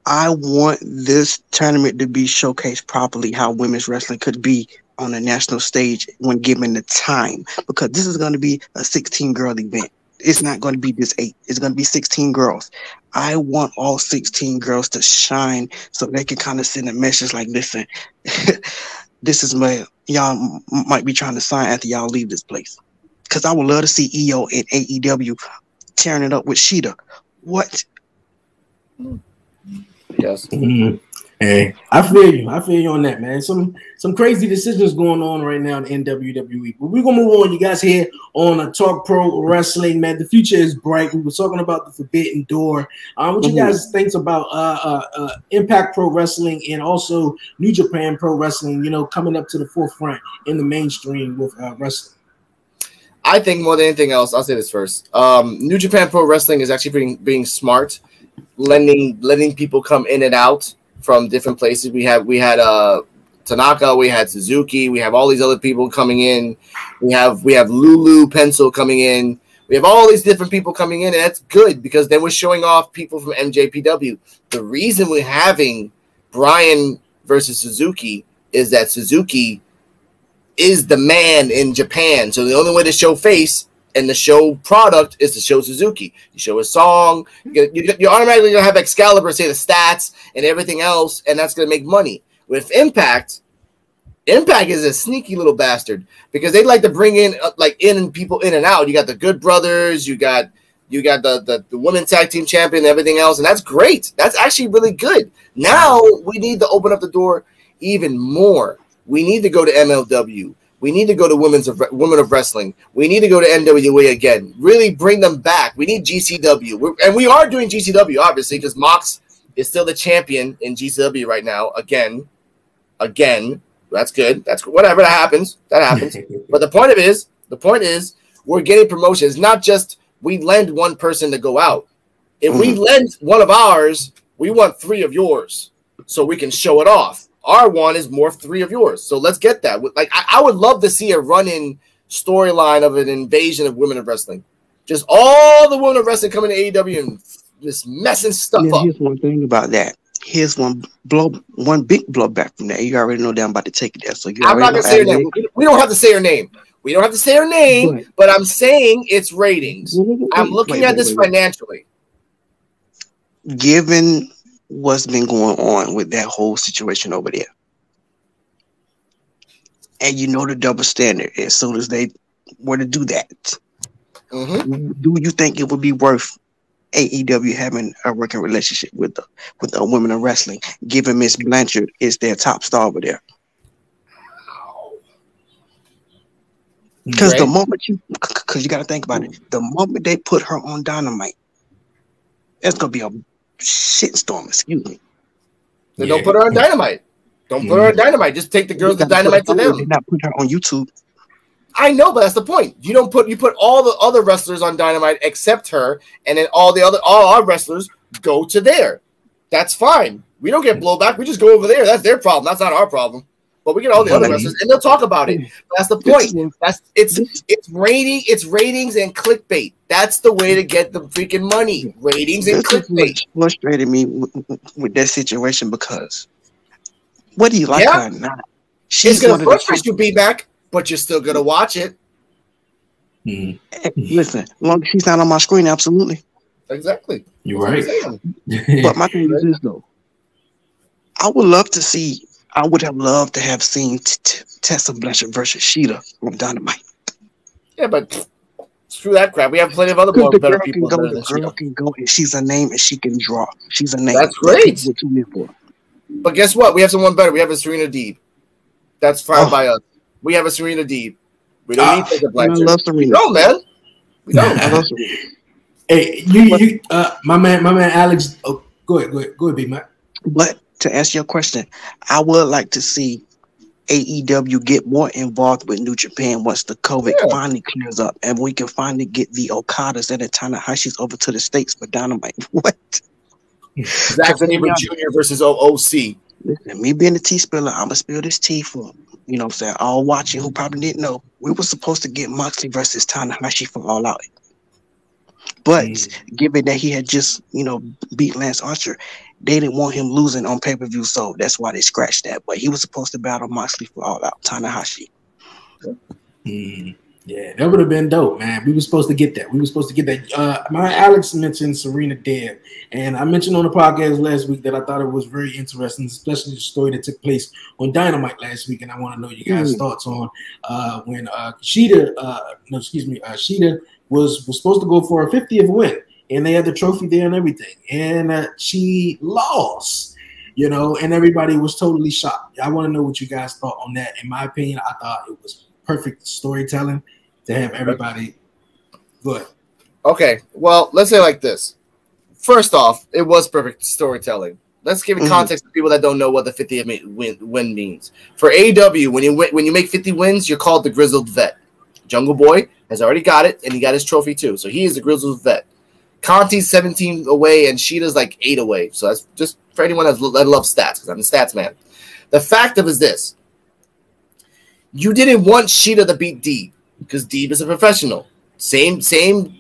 I want this tournament to be showcased properly, how women's wrestling could be on a national stage when given the time, because this is going to be a 16-girl event. It's not going to be this 8. It's going to be 16 girls. I want all 16 girls to shine so they can kind of send a message like, listen, this is y'all might be trying to sign after y'all leave this place. Because I would love to see EO and AEW tearing it up with Sheeta. What? Yes. Hey, I feel you on that, man. Some crazy decisions going on right now in WWE. But we're gonna move on, you guys, here on a Talk Pro Wrestling, man. The future is bright. We were talking about the Forbidden Door. What you guys think about Impact Pro Wrestling and also New Japan Pro Wrestling, coming up to the forefront in the mainstream with wrestling? I think more than anything else, I'll say this first. New Japan Pro Wrestling is actually being smart, letting people come in and out from different places. We had Tanaka, we had Suzuki, we have all these other people coming in. We have Lulu Pencil coming in. We have all these different people coming in, and that's good because then we're showing off people from MJPW. The reason we're having Brian versus Suzuki is that Suzuki is the man in Japan. So the only way to show face and the show product is to show Suzuki. You show a song, you're automatically going to have Excalibur say the stats and everything else, and that's going to make money. With Impact is a sneaky little bastard because they like to bring in people in and out. You got the Good Brothers, you got the women's tag team champion and everything else, and that's great. That's actually really good. Now we need to open up the door even more. We need to go to MLW. We need to go to Women of Wrestling. We need to go to NWA again. Really bring them back. We need GCW. And we are doing GCW, obviously, because Mox is still the champion in GCW right now. Again. That's good. That's whatever that happens. That happens. But the point is we're getting promotions. Not just we lend one person to go out. If we lend one of ours, we want 3 of yours so we can show it off. Our one is more 3 of yours. So let's get that. Like I would love to see a run-in storyline of an invasion of Women of Wrestling. Just all the Women of Wrestling coming to AEW and just messing stuff up. Here's one thing about that. Here's one big blowback from that. You already know that I'm about to take it there. So I'm not gonna say her name. We don't have to say her name. We don't have to say her name, but I'm saying it's ratings. I'm looking at this financially. Given what's been going on with that whole situation over there, and you know the double standard, as soon as they were to do that, do you think it would be worth AEW having a working relationship with the Women of Wrestling, given Miss Blanchard is their top star over there? Because the moment because you got to think about it, the moment they put her on Dynamite, it's gonna be a shitstorm. Excuse me. Then don't put her on Dynamite. Don't put her on Dynamite. Just take the girls to Dynamite to them. Did not put her on YouTube. I know, but that's the point. You put all the other wrestlers on Dynamite except her, and then all our wrestlers go to there. That's fine. We don't get blowback. We just go over there. That's their problem. That's not our problem. But we get all the other wrestlers, and they'll talk about it. But that's the point. It's ratings and clickbait. That's the way to get the freaking money. Ratings and clickbait. Frustrated me with that situation because whether you like her or not, she's gonna frustrate you, be back, but you're still gonna watch it. Listen, as long as she's not on my screen, absolutely. Exactly. You're right. But my thing is this though. I would have loved to have seen Tessa Blanchard versus Sheeta on Dynamite. Yeah, but screw that crap. We have plenty of other better people. The girl can go, and she's a name, and she can draw. She's a name. That's great. What you live for. But guess what? We have someone better. We have a Serena Deeb. That's fine by us. We have a Serena Deeb. We don't need Tessa Blanchard. I love Serena. No, man. We don't. I love Serena. Hey, you, my man, Alex. Oh, go ahead, Big Mac. But to answer your question, I would like to see AEW get more involved with New Japan once the COVID finally clears up, and we can finally get the Okadas and the Tanahashis over to the States for Dynamite. What? Zack Sabre Jr. versus OOC. Listen, me being a tea spiller, I'm gonna spill this tea for what I'm saying, all watching who probably didn't know. We were supposed to get Moxley versus Tanahashi for All Out. But given that he had just, beat Lance Archer, they didn't want him losing on pay-per-view, so that's why they scratched that. But he was supposed to battle Moxley for All Out, Tanahashi. Yeah, that would have been dope, man. We were supposed to get that. My Alex mentioned Serena Deeb, and I mentioned on the podcast last week that I thought it was very interesting, especially the story that took place on Dynamite last week, and I want to know you guys' thoughts on when Sheeta was supposed to go for a 50th win, and they had the trophy there and everything, and she lost, and everybody was totally shocked. I want to know what you guys thought on that. In my opinion, I thought it was perfect storytelling to have everybody good. Okay, well, let's say like this. First off, it was perfect storytelling. Let's give it context to people that don't know what the 50th win means. For AEW, when you make 50 wins, you're called the Grizzled Vet. Jungle Boy has already got it, and he got his trophy too. So he is the Grizzled Vet. Conti's 17 away, and Sheeta's like 8 away. So that's just for anyone that loves stats, because I'm the stats man. The fact of it is this. You didn't want Sheeta to beat Deeb, because Deeb is a professional. Same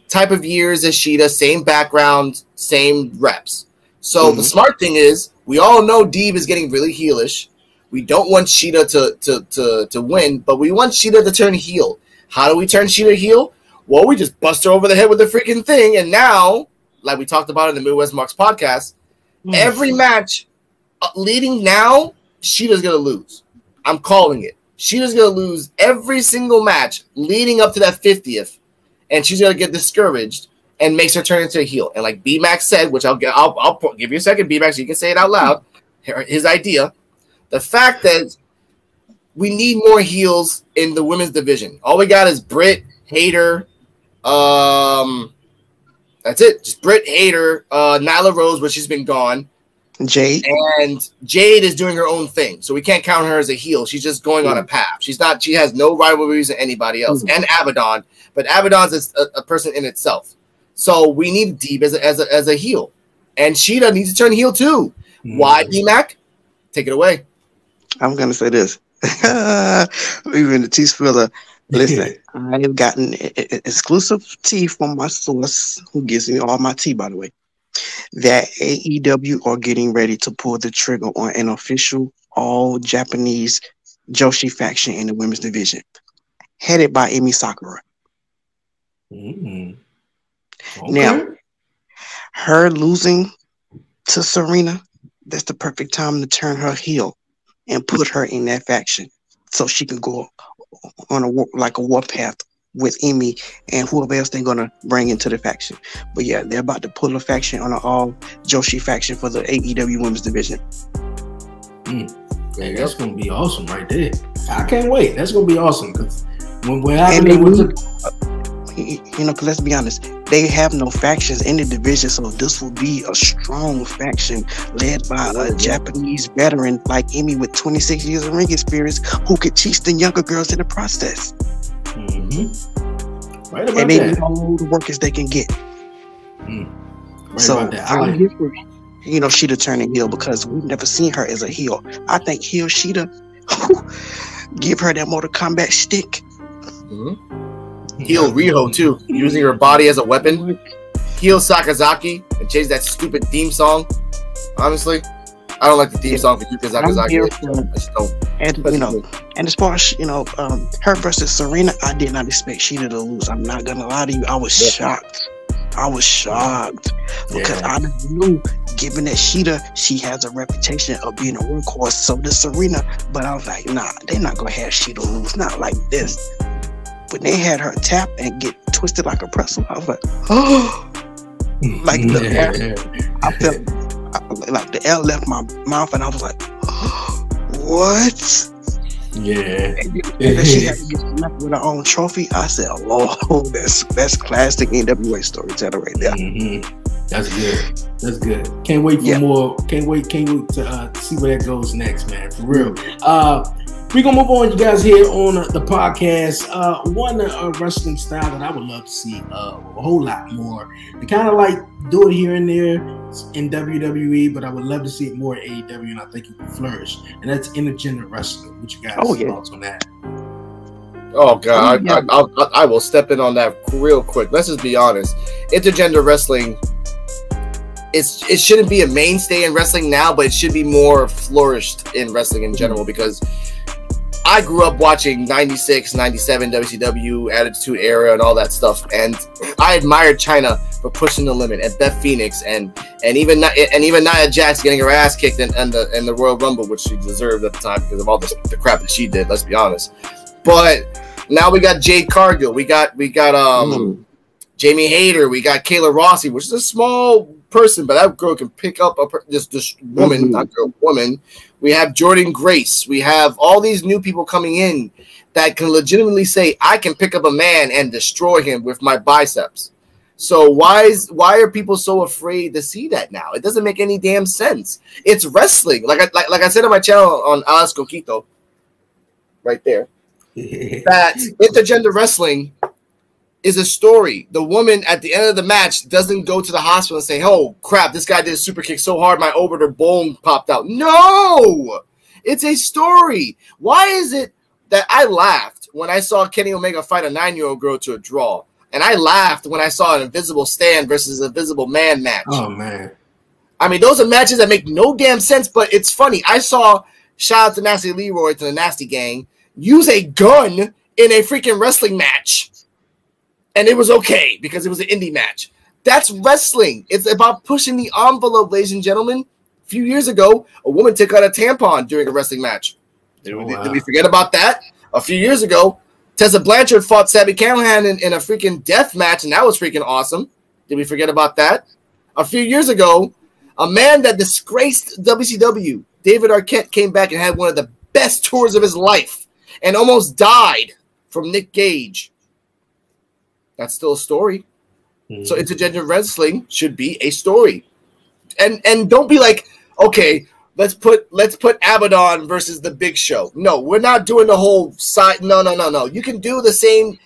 type of years as Sheeta, same background, same reps. So the smart thing is, we all know Deeb is getting really heelish. We don't want Shida to win, but we want Shida to turn heel. How do we turn Shida heel? Well, we just bust her over the head with the freaking thing, and now, like we talked about in the Midwest Marks podcast, every match leading now, Shida's gonna lose. I'm calling it. Shida's gonna lose every single match leading up to that 50th, and she's gonna get discouraged and makes her turn into a heel. And like B-Max said, which I'll give you a second, B-Max, so you can say it out loud. His idea, the fact that we need more heels in the women's division. All we got is Britt, Hayter. That's it. Just Britt, Hayter, Nyla Rose, but she's been gone. Jade. And Jade is doing her own thing, so we can't count her as a heel. She's just going on a path. She's not. She has no rivalries to anybody else. And Abaddon, but Abaddon's a person in itself. So we need Deeb as a heel, and Shida needs to turn heel too. Why, D-Mac? Take it away. I'm gonna say this. Even the tea spiller. Listen, I have gotten exclusive tea from my source, who gives me all my tea, by the way, that AEW are getting ready to pull the trigger on an official all-Japanese Joshi faction in the women's division, headed by Emi Sakura. Okay. Now, her losing to Serena, that's the perfect time to turn her heel and put her in that faction so she can go on a warpath with Emi and whoever else they're gonna bring into the faction. But yeah, they're about to pull a faction on an all Joshi faction for the AEW women's division. Yeah, that's gonna be awesome right there. I can't wait. That's gonna be awesome because when happening because let's be honest, they have no factions in the division, so this will be a strong faction led by a Japanese veteran like Emi with 26 years of ring experience who could teach the younger girls in the process. Right about and they that. need all the workers they can get. Right So about that. I'm here for Shida turning heel because we've never seen her as a heel. I think heel Shida, give her that Mortal Kombat stick. Heel Riho too, using her body as a weapon. Heel Sakazaki and change that stupid theme song. Honestly, I don't like the theme song for Yuka Sakazaki. I just don't. And as far as her versus Serena, I did not expect Shida to lose. I'm not gonna lie to you, I was shocked. I was shocked because I knew, given that Shida, she has a reputation of being a workhorse. So does Serena, but I was like, nah, they're not gonna have Shida lose, not like this. When they had her tap and get twisted like a pretzel, I was like, oh, like the air, I felt like the air left my mouth, and I was like, oh, what? Yeah. And she had to get left with her own trophy. I said, oh, that's classic NWA storytelling right there. That's good. That's good. Can't wait for more. Can't wait to see where that goes next, man. For real. We're gonna move on, you guys, here on the podcast. One wrestling style that I would love to see a whole lot more. They kind of like do it here and there in WWE, but I would love to see it more at AEW, and I think it could flourish. And that's intergender wrestling. What you guys' thoughts on that? Oh God, I will step in on that real quick. Let's just be honest. Intergender wrestling, it shouldn't be a mainstay in wrestling now, but it should be more flourished in wrestling in general because I grew up watching 96, 97 WCW, Attitude Era, and all that stuff, and I admired Chyna for pushing the limit, and Beth Phoenix, and even Nia Jax getting her ass kicked in the Royal Rumble, which she deserved at the time because of all the crap that she did. Let's be honest. But now we got Jade Cargill, we got Jamie Hayter, we got Kayla Rossi, which is a small person, but that girl can pick up this woman, not girl, woman. We have Jordan Grace. We have all these new people coming in that can legitimately say, I can pick up a man and destroy him with my biceps. So why are people so afraid to see that now? It doesn't make any damn sense. It's wrestling. Like I said on my channel on Alas Coquito, right there, that intergender wrestling is a story. The woman at the end of the match doesn't go to the hospital and say, oh crap, this guy did a super kick so hard my orbital bone popped out. No! It's a story. Why is it that I laughed when I saw Kenny Omega fight a 9-year-old girl to a draw? And I laughed when I saw an Invisible Stan versus an Invisible Man match. Oh, man. I mean, those are matches that make no damn sense, but it's funny. I saw shout out to Nasty Leroy, to the Nasty Gang, use a gun in a freaking wrestling match. And it was okay because it was an indie match. That's wrestling. It's about pushing the envelope, ladies and gentlemen. A few years ago, a woman took out a tampon during a wrestling match. Did we forget about that? A few years ago, Tessa Blanchard fought Sabby Callahan in a freaking death match, and that was freaking awesome. Did we forget about that? A few years ago, a man that disgraced WCW, David Arquette, came back and had one of the best tours of his life and almost died from Nick Gage. That's still a story. So intergender wrestling should be a story. And don't be like, okay, let's put Abaddon versus the Big Show. No, we're not doing the whole side. No. You can do the same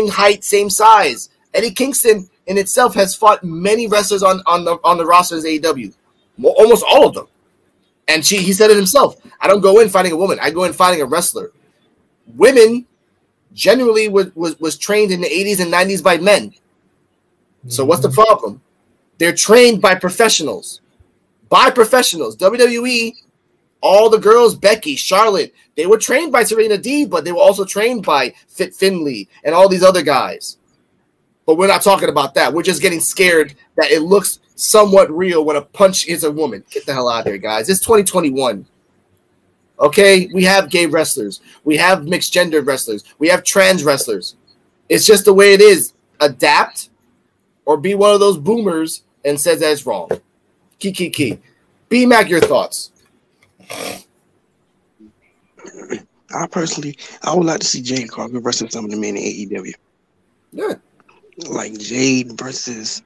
height, same size. Eddie Kingston in itself has fought many wrestlers on the roster as AEW. Almost all of them. And he said it himself. I don't go in fighting a woman. I go in fighting a wrestler. Women generally was trained in the 80s and 90s by men. So what's the problem? They're trained by professionals. WWE, all the girls, Becky, Charlotte, they were trained by Serena Deeb, but they were also trained by Fit Finlay and all these other guys. But we're not talking about that. We're just getting scared that it looks somewhat real when a punch is a woman. Get the hell out of here, guys. It's 2021. Okay? We have gay wrestlers. We have mixed gender wrestlers. We have trans wrestlers. It's just the way it is. Adapt or be one of those boomers and says that's wrong. Key. B-Mac, your thoughts? I would like to see Jade Cargill versus some of the men in AEW. Yeah. Like Jade versus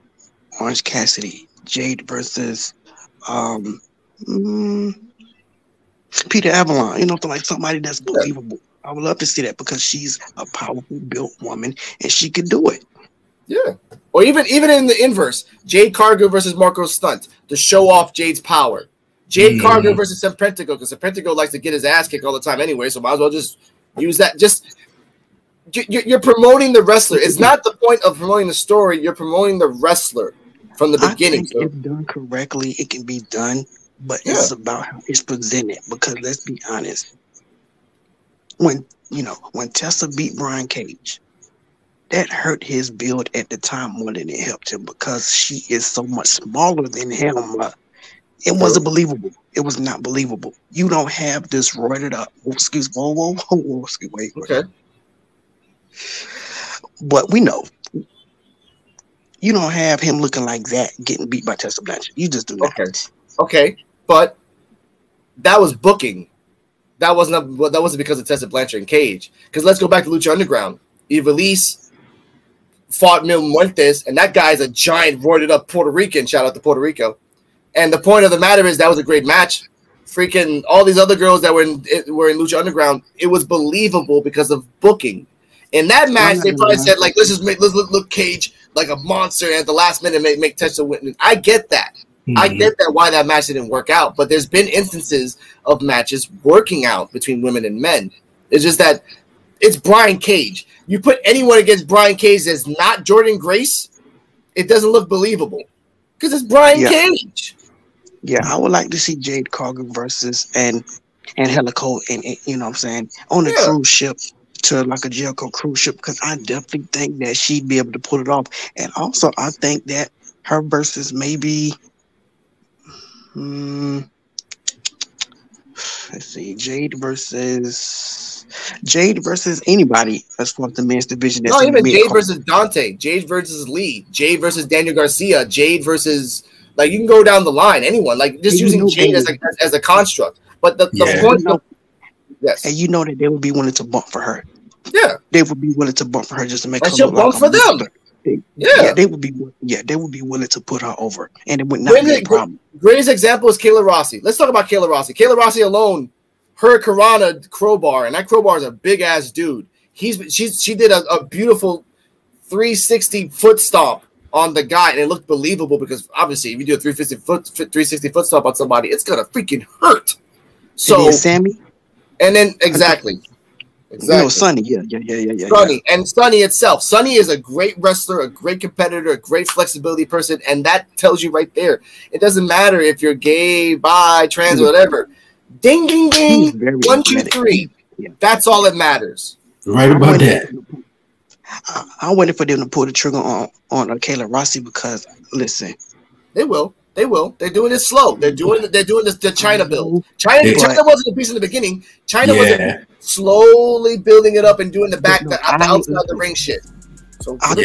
Orange Cassidy. Jade versus Peter Avalon. You know, like somebody that's believable. I would love to see that because she's a powerful built woman and she could do it. Yeah. Or even in the inverse, Jade Cargill versus Marco Stunt to show off Jade's power. Jade Cargill versus Serpentico, because Serpentico likes to get his ass kicked all the time anyway, so might as well just use that. Just you're promoting the wrestler. It's not the point of promoting the story. You're promoting the wrestler from the beginning. I think if done correctly, it can be done, but it's about how it's presented. Because let's be honest, when Tessa beat Brian Cage, that hurt his build at the time more than it helped him because she is so much smaller than him. It wasn't believable. It was not believable. You don't have this roided up. Wait. Okay. But we know. You don't have him looking like that getting beat by Tessa Blanchard. You just do that. Okay. But that was booking. That wasn't because of Tessa Blanchard and Cage. Because let's go back to Lucha Underground. Ivelisse fought Mil Muertes, and that guy's a giant, roided up Puerto Rican. Shout out to Puerto Rico. And the point of the matter is that was a great match. Freaking all these other girls that were in Lucha Underground, it was believable because of booking. In that match, they probably said, like, let's look Cage like a monster, and at the last minute make Tessa win. I get that. I get that why that match didn't work out. But there's been instances of matches working out between women and men. It's just that it's Brian Cage. You put anyone against Brian Cage that's not Jordan Grace, it doesn't look believable because it's Brian Cage. Yeah, I would like to see Jade Cargill versus and Helico and you know what I'm saying on a cruise ship to like a Jericho cruise ship because I definitely think that she'd be able to pull it off. And also I think that her versus maybe let's see, Jade versus anybody as far as the men's division. No, even Jade versus Dante, Jade versus Lee, Jade versus Daniel Garcia, Jade versus, like, you can go down the line, anyone, like just using Jade as a construct. But the point of, and you know that they would be willing to bump for her. Yeah, they would be willing to bump for her just to make her look bump for them. They would be willing to put her over, and it would not be a problem. Greatest example is Kayla Rossi. Let's talk about Kayla Rossi. Kayla Rossi alone, her Karana crowbar, and that crowbar is a big ass dude. She did a beautiful 360 foot stomp on the guy, and it looked believable because obviously if you do a 360 foot stomp on somebody, it's gonna freaking hurt. So Sammy, and then exactly. No, Sonny, yeah. Sonny, and Sonny itself. Sonny is a great wrestler, a great competitor, a great flexibility person, and that tells you right there. It doesn't matter if you're gay, bi, trans, or whatever. Ding, ding, He's ding. very 1, 2, athletic. 3. Yeah. That's all that matters. Right about that. I waited for them to pull the trigger on Kayla Rossi because listen, They will. They will. They're doing it slow. They're doing the China build. China wasn't a piece in the beginning. China was slowly building it up and doing the outside the ring shit. So I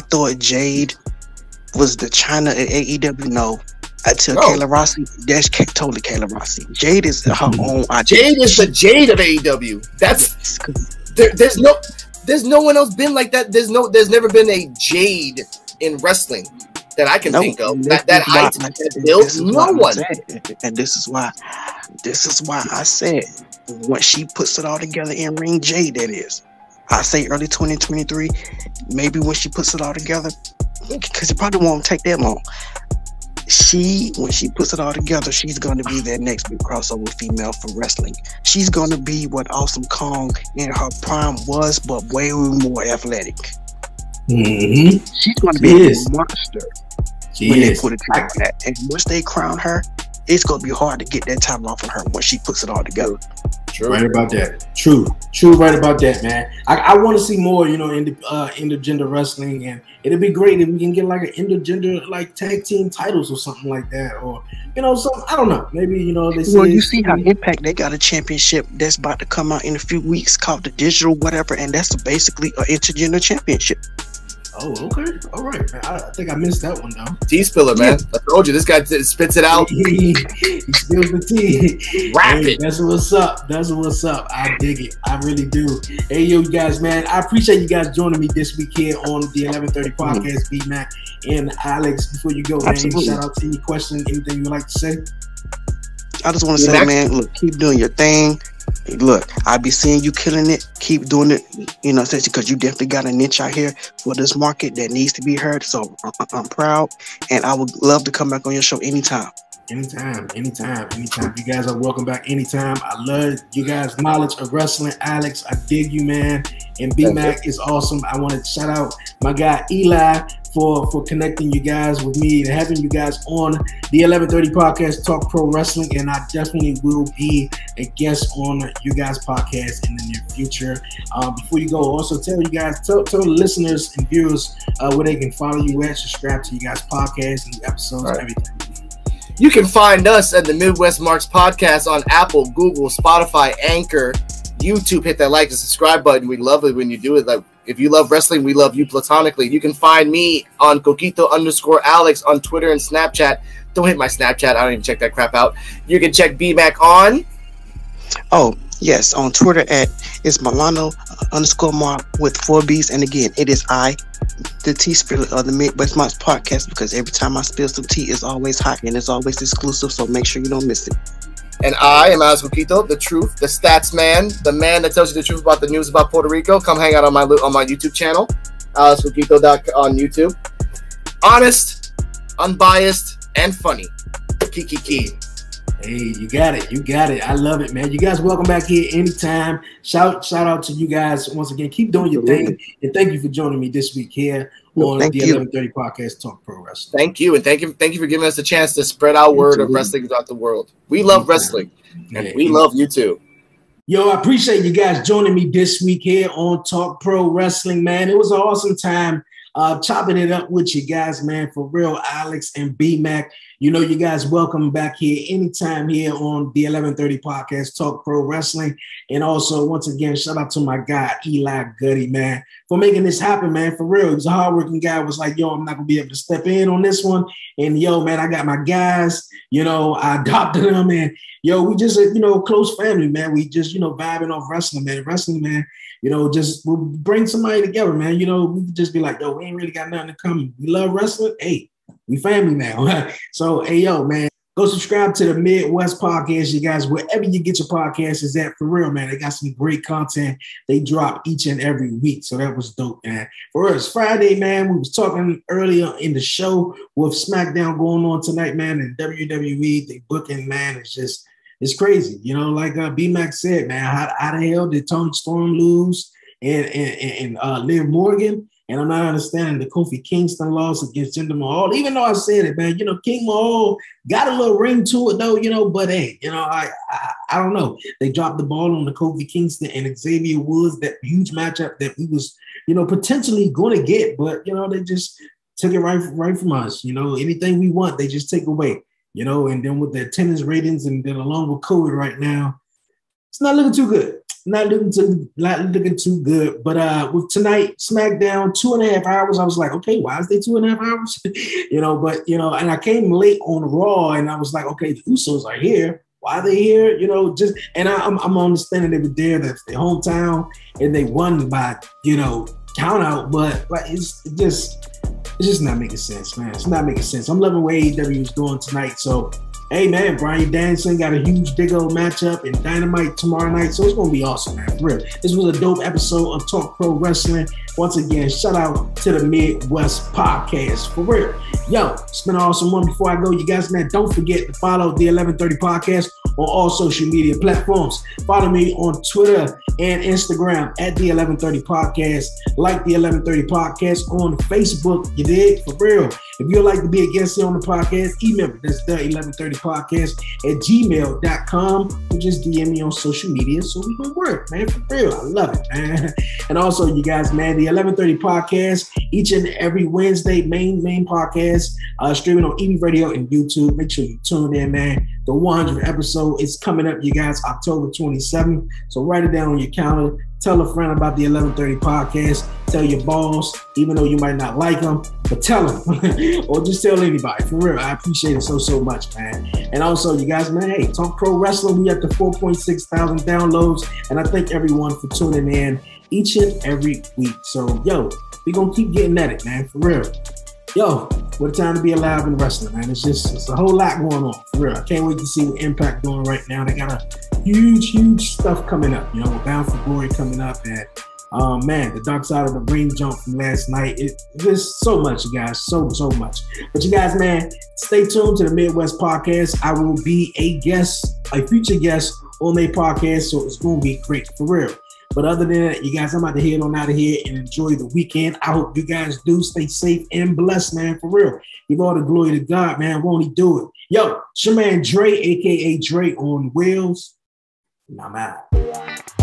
thought Jade was the China at AEW. No. Until Kayla Rossi, that's totally Kayla Rossi. Jade is her own identity. Jade is the Jade of AEW. That's there's no one else been like that. There's never been a Jade in wrestling that I can think of. That height, that build, no one. And this is why I said once she puts it all together in ring, Jade, that is. I say early 2023, maybe when she puts it all together, because it probably won't take that long. When she puts it all together, she's going to be that next big crossover female for wrestling. She's going to be what Awesome Kong in her prime was, but way more athletic. Mm-hmm. She's going to be a monster when they put it together. And once they crown her, it's going to be hard to get that title off of her once she puts it all together. True. Right about that. True. Right about that, man. I want to see more, in the intergender wrestling, and it'd be great if we can get like an intergender like tag team titles or something like that, or something. I don't know. Maybe they say. Well, you see how Impact, they got a championship that's about to come out in a few weeks called the Digital whatever, and that's basically an intergender championship. Oh, okay. All right, man. I think I missed that one, though. Tea spiller, man. I told you, this guy spits it out. He spills the tea. Rapid. That's what's up. I dig it. I really do. Hey, yo, you guys, man. I appreciate you guys joining me this week here on the 1130 podcast, B-Mac and Alex. Before you go, man, shout out to any question, anything you would like to say? I just want to say, man, look, keep doing your thing. Look, I be seeing you killing it. Keep doing it, because you definitely got a niche out here for this market that needs to be heard. So I'm proud, and I would love to come back on your show anytime. Anytime. You guys are welcome back anytime. I love you guys' knowledge of wrestling. Alex, I dig you, man. And B-Mac is awesome. I want to shout out my guy Eli for connecting you guys with me and having you guys on the 1130 podcast, Talk Pro Wrestling. And I definitely will be a guest on you guys' podcast in the near future. Before you go, also tell the listeners and viewers where they can follow you at, subscribe to you guys' podcast and episodes, everything. You can find us at the Midwest Marks Podcast on Apple, Google, Spotify, Anchor, YouTube. Hit that like and subscribe button. We love it when you do it. Like, if you love wrestling, we love you platonically. You can find me on Coquito_Alex on Twitter and Snapchat. Don't hit my Snapchat. I don't even check that crap out. You can check B-Mac on. Oh, yes. On Twitter it's Milano_Mark with 4 B's. And again, it is the tea spiller of the Midwest Marks Podcast, because every time I spill some tea, it's always hot and it's always exclusive. So make sure you don't miss it. And I am Alex Coquito, the truth, the stats man, the man that tells you the truth about the news about Puerto Rico. Come hang out on my YouTube channel, AlexCoquito on YouTube. Honest, unbiased, and funny. Kiki. Hey, you got it. I love it, man. You guys welcome back here anytime. Shout out to you guys once again. Keep doing your thing, and thank you for joining me this week here on the 1130 podcast, Talk Pro Wrestling. Thank you, and thank you for giving us a chance to spread our word of wrestling throughout the world. We love wrestling, and we love you too. Yo, I appreciate you guys joining me this week here on Talk Pro Wrestling, man. It was an awesome time chopping it up with you guys, man. For real, Alex and B-Mac. You guys welcome back here anytime here on the 1130 podcast, Talk Pro Wrestling. And also, once again, shout out to my guy, Eli Goody, man, for making this happen, man. For real, he's a hardworking guy. Was like, yo, I'm not going to be able to step in on this one. And, yo, man, I got my guys, I adopted them. And, yo, we just, close family, man. We just, vibing off wrestling, man. Wrestling, man, just we'll bring somebody together, man. We just be like, yo, we ain't really got nothing in common. We love wrestling. Hey, we family now. So, hey, yo, man, go subscribe to the Midwest Podcast, you guys, wherever you get your podcasts is at. For real, man. They got some great content they drop each and every week. So that was dope, man. For us, Friday, man, we was talking earlier in the show with SmackDown going on tonight, man, and WWE, the booking, man, it's crazy. Like B-Mac said, man, how the hell did Tony Storm lose and Liv Morgan? And I'm not understanding the Kofi Kingston loss against Jinder Mahal. Even though I said it, man, King Mahal got a little ring to it, though, but hey, I don't know. They dropped the ball on the Kofi Kingston and Xavier Woods, that huge matchup that we was, potentially going to get, but, they just took it right from us. Anything we want, they just take away, and then with the attendance ratings and then along with COVID right now, it's not looking too good. Not looking too good. But with tonight, SmackDown, 2.5 hours, I was like, okay, why is they 2.5 hours? And I came late on Raw and I was like, okay, the Usos are here. Why are they here? I'm understanding they were there. That's their hometown and they won by, count out. But it's just not making sense, man. It's not making sense. I'm loving where AEW is going tonight. So, hey, man, Bryan Danielson got a huge Diggo matchup in Dynamite tomorrow night. So it's going to be awesome, man. For real. This was a dope episode of Talk Pro Wrestling. Once again, shout out to the Midwest Podcast. For real. Yo, it's been an awesome one. Before I go, you guys, man, don't forget to follow the 1130 Podcast on all social media platforms. Follow me on Twitter and Instagram at the 1130 Podcast. Like the 1130 Podcast on Facebook. You dig? For real. If you'd like to be a guest here on the podcast, email me. That's the 1130 Podcast at gmail.com. Or just DM me on social media so we can work, man. For real. I love it, man. And also, you guys, man, the 1130 Podcast, each and every Wednesday, main podcast, streaming on EB Radio and YouTube. Make sure you tune in, man. The 100th episode is coming up, you guys, October 27th. So write it down on your calendar. Tell a friend about the 1130 Podcast. Tell your boss, even though you might not like them, but tell them. Or just tell anybody. For real, I appreciate it so much, man. And also, you guys, man, hey, Talk Pro Wrestling, we at the 4.6 thousand downloads. And I thank everyone for tuning in each and every week. So, yo, we going to keep getting at it, man, for real. Yo, what a time to be alive in wrestling, man. It's a whole lot going on, for real. I can't wait to see what Impact doing right now. They got a huge stuff coming up, with Bound for Glory coming up. And, man, the Dark Side of the Ring jump from last night. There's so much, you guys, so much. But you guys, man, stay tuned to the Midwest Podcast. I will be a future guest on their podcast, so it's going to be great, for real. But other than that, you guys, I'm about to head on out of here and enjoy the weekend. I hope you guys do stay safe and blessed, man, for real. Give all the glory to God, man. Won't he do it? Yo, it's your man Dre, a.k.a. Dre on Wheels. And I'm out.